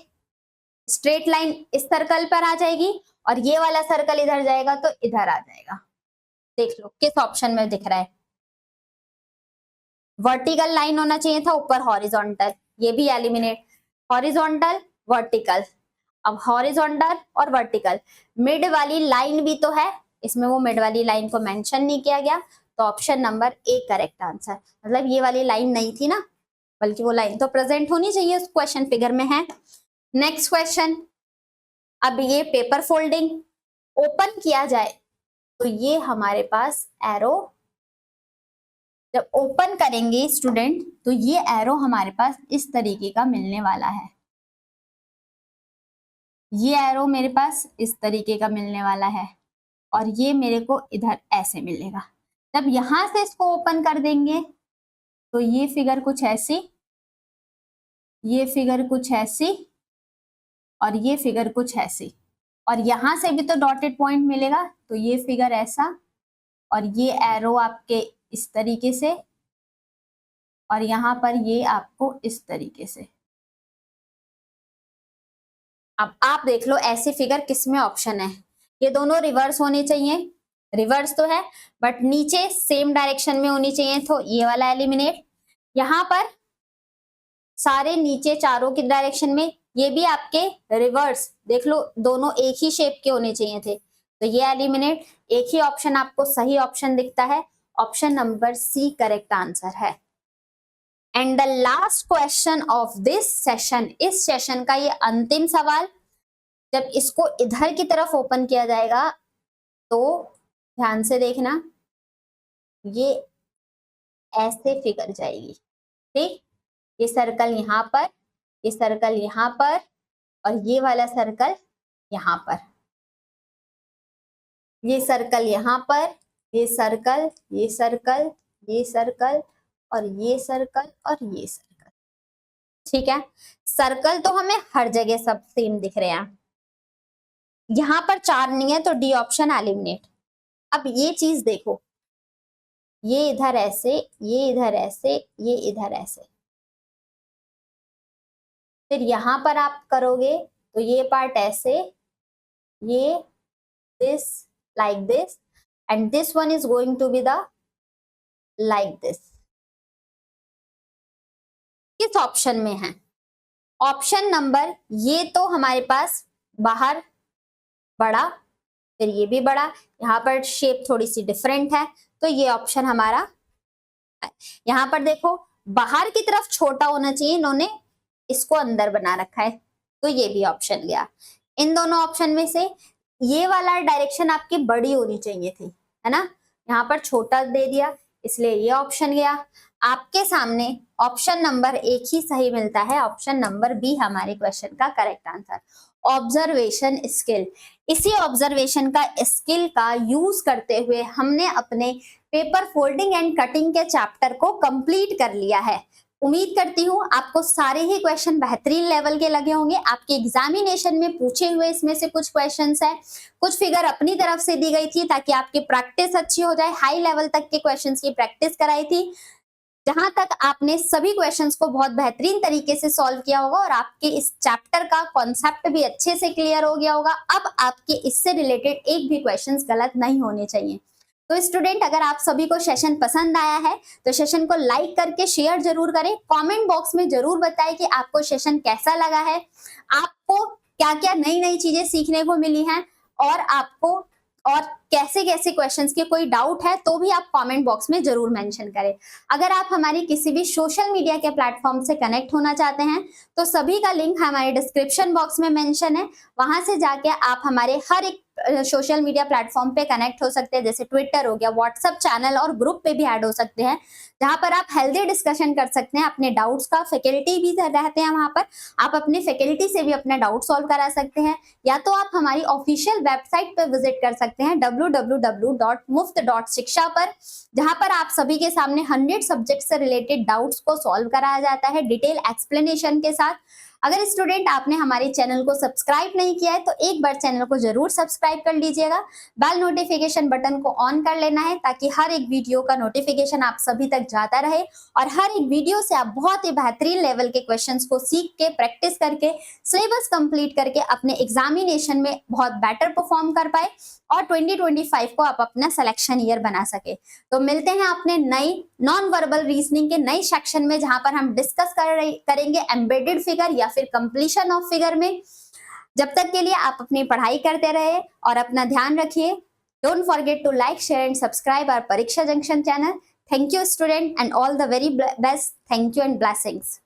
स्ट्रेट लाइन इस सर्कल पर आ जाएगी और ये वाला सर्कल इधर जाएगा तो इधर आ जाएगा। देख लो किस ऑप्शन में दिख रहा है। वर्टिकल लाइन होना चाहिए था, ऊपर हॉरिजॉन्टल, ये भी एलिमिनेट। हॉरिजॉन्टल वर्टिकल, अब हॉरिजॉन्टल और वर्टिकल, मिड वाली लाइन भी तो है, इसमें वो मिड वाली लाइन को मेंशन नहीं किया गया, तो option number A correct answer. मतलब ये वाली लाइन नहीं थी ना, बल्कि वो लाइन तो प्रेजेंट होनी चाहिए उस क्वेश्चन फिगर में है। नेक्स्ट क्वेश्चन, अब ये पेपर फोल्डिंग ओपन किया जाए तो ये हमारे पास एरो, जब ओपन करेंगे स्टूडेंट तो ये एरो हमारे पास इस तरीके का मिलने वाला है। ये एरो मेरे पास इस तरीके का मिलने वाला है और ये मेरे को इधर ऐसे मिलेगा। जब यहां से इसको ओपन कर देंगे तो ये फिगर कुछ ऐसी, ये फिगर कुछ ऐसी और ये फिगर कुछ ऐसी, और यहां से भी तो डॉटेड पॉइंट मिलेगा, तो ये फिगर ऐसा और ये एरो आपके इस तरीके से और यहां पर ये आपको इस तरीके से। अब आप देख लो ऐसी फिगर किसमें ऑप्शन है, ये दोनों रिवर्स होने चाहिए, रिवर्स तो है बट नीचे सेम डायरेक्शन में होनी चाहिए, तो ये वाला एलिमिनेट। यहां पर सारे नीचे चारों की डायरेक्शन में, ये भी आपके रिवर्स, देख लो दोनों एक ही शेप के होने चाहिए थे, तो ये एलिमिनेट। एक ही ऑप्शन आपको सही ऑप्शन दिखता है, option number C correct answer है। And the last question of this session, इस सेशन का ये अंतिम सवाल, जब इसको इधर की तरफ ओपन किया जाएगा तो ध्यान से देखना, ये ऐसे फिगर जाएगी, ठीक, ये सर्कल यहाँ पर, ये सर्कल यहाँ पर और ये वाला सर्कल यहाँ पर, ये सर्कल यहाँ पर, ये सर्कल, ये सर्कल, ये सर्कल और ये सर्कल और ये सर्कल, ठीक है। सर्कल तो हमें हर जगह सब सेम दिख रहे हैं, यहां पर 4 नहीं है तो डी ऑप्शन एलिमिनेट। अब ये चीज देखो, ये इधर ऐसे, ये इधर ऐसे, ये इधर ऐसे, फिर यहां पर आप करोगे तो ये पार्ट ऐसे, ये this like this and this one is going to be the like this. किस ऑप्शन में है? ऑप्शन नंबर, ये तो हमारे पास बाहर बड़ा, फिर ये भी बड़ा, यहाँ पर शेप थोड़ी सी डिफरेंट है, तो ये ऑप्शन हमारा। यहाँ पर देखो बाहर की तरफ छोटा होना चाहिए, इन्होंने इसको अंदर बना रखा है, तो ये भी ऑप्शन गया। इन दोनों ऑप्शन में से ये वाला डायरेक्शन आपकी बड़ी होनी चाहिए थी, है ना, यहाँ पर छोटा दे दिया इसलिए ये ऑप्शन गया। आपके सामने ऑप्शन नंबर एक ही सही मिलता है, ऑप्शन नंबर बी हमारे क्वेश्चन का करेक्ट आंसर। ऑब्जर्वेशन स्किल, इसी ऑब्जर्वेशन का स्किल का यूज करते हुए हमने अपने पेपर फोल्डिंग एंड कटिंग के चैप्टर को कंप्लीट कर लिया है। उम्मीद करती हूँ आपको सारे ही क्वेश्चन बेहतरीन लेवल के लगे होंगे। आपके एग्जामिनेशन में पूछे हुए इसमें से कुछ क्वेश्चंस है, कुछ फिगर अपनी तरफ से दी गई थी ताकि आपकी प्रैक्टिस अच्छी हो जाए, हाई लेवल तक के क्वेश्चंस की प्रैक्टिस कराई थी, जहां तक आपने सभी क्वेश्चंस को बहुत बेहतरीन तरीके से सॉल्व किया होगा और आपके इस चैप्टर का कॉन्सेप्ट भी अच्छे से क्लियर हो गया होगा। अब आपके इससे रिलेटेड एक भी क्वेश्चंस गलत नहीं होने चाहिए। तो स्टूडेंट, अगर आप सभी को सेशन पसंद आया है तो सेशन को लाइक करके शेयर जरूर करें, कमेंट बॉक्स में जरूर बताएं कि आपको सेशन कैसा लगा है, आपको क्या क्या नई नई चीजें सीखने को मिली हैं और आपको और कैसे कैसे क्वेश्चंस के कोई डाउट है तो भी आप कमेंट बॉक्स में जरूर मेंशन करें। अगर आप हमारी किसी भी सोशल मीडिया के प्लेटफॉर्म से कनेक्ट होना चाहते हैं तो सभी का लिंक हमारे डिस्क्रिप्शन बॉक्स में मेंशन है, वहां से जाके आप हमारे हर एक सोशल मीडिया प्लेटफॉर्म पे कनेक्ट हो सकते हैं, जैसे ट्विटर हो गया, व्हाट्सएप चैनल और ग्रुप पे भी ऐड हो सकते हैं, जहां पर आप हेल्दी डिस्कशन कर सकते हैं अपने डाउट्स का। फैकल्टी भी रहते हैं वहां पर, आप अपने फैकल्टी से भी अपना डाउट सॉल्व करा सकते हैं, या तो आप हमारी ऑफिशियल वेबसाइट पर विजिट कर सकते हैं www.muft.shiksha पर, जहां पर आप सभी के सामने 100 सब्जेक्ट से रिलेटेड डाउट्स को सॉल्व कराया जाता है डिटेल एक्सप्लेनेशन के साथ। अगर स्टूडेंट आपने हमारे चैनल को सब्सक्राइब नहीं किया है तो एक बार चैनल को जरूर सब्सक्राइब कर लीजिएगा। बेल नोटिफिकेशन बटन को ऑन कर लेना है ताकि हर एक वीडियो का नोटिफिकेशन आप सभी तक जाता रहे और हर एक वीडियो से आप बहुत ही बेहतरीन लेवल के क्वेश्चंस को सीख के, प्रैक्टिस करके, सिलेबस कंप्लीट करके अपने एग्जामिनेशन में बहुत बेटर परफॉर्म कर पाए और 2025 को आप अपना सिलेक्शन ईयर बना सके। तो मिलते हैं अपने नई नॉन वर्बल रीजनिंग के नए सेक्शन में, जहां पर हम डिस्कस करेंगे एम्बेडेड फिगर या फिर कंप्लीशन ऑफ फिगर में। जब तक के लिए आप अपनी पढ़ाई करते रहे और अपना ध्यान रखिए। Don't forget to like, share and subscribe our Pariksha Junction channel. Thank you student and all the very best. Thank you and blessings.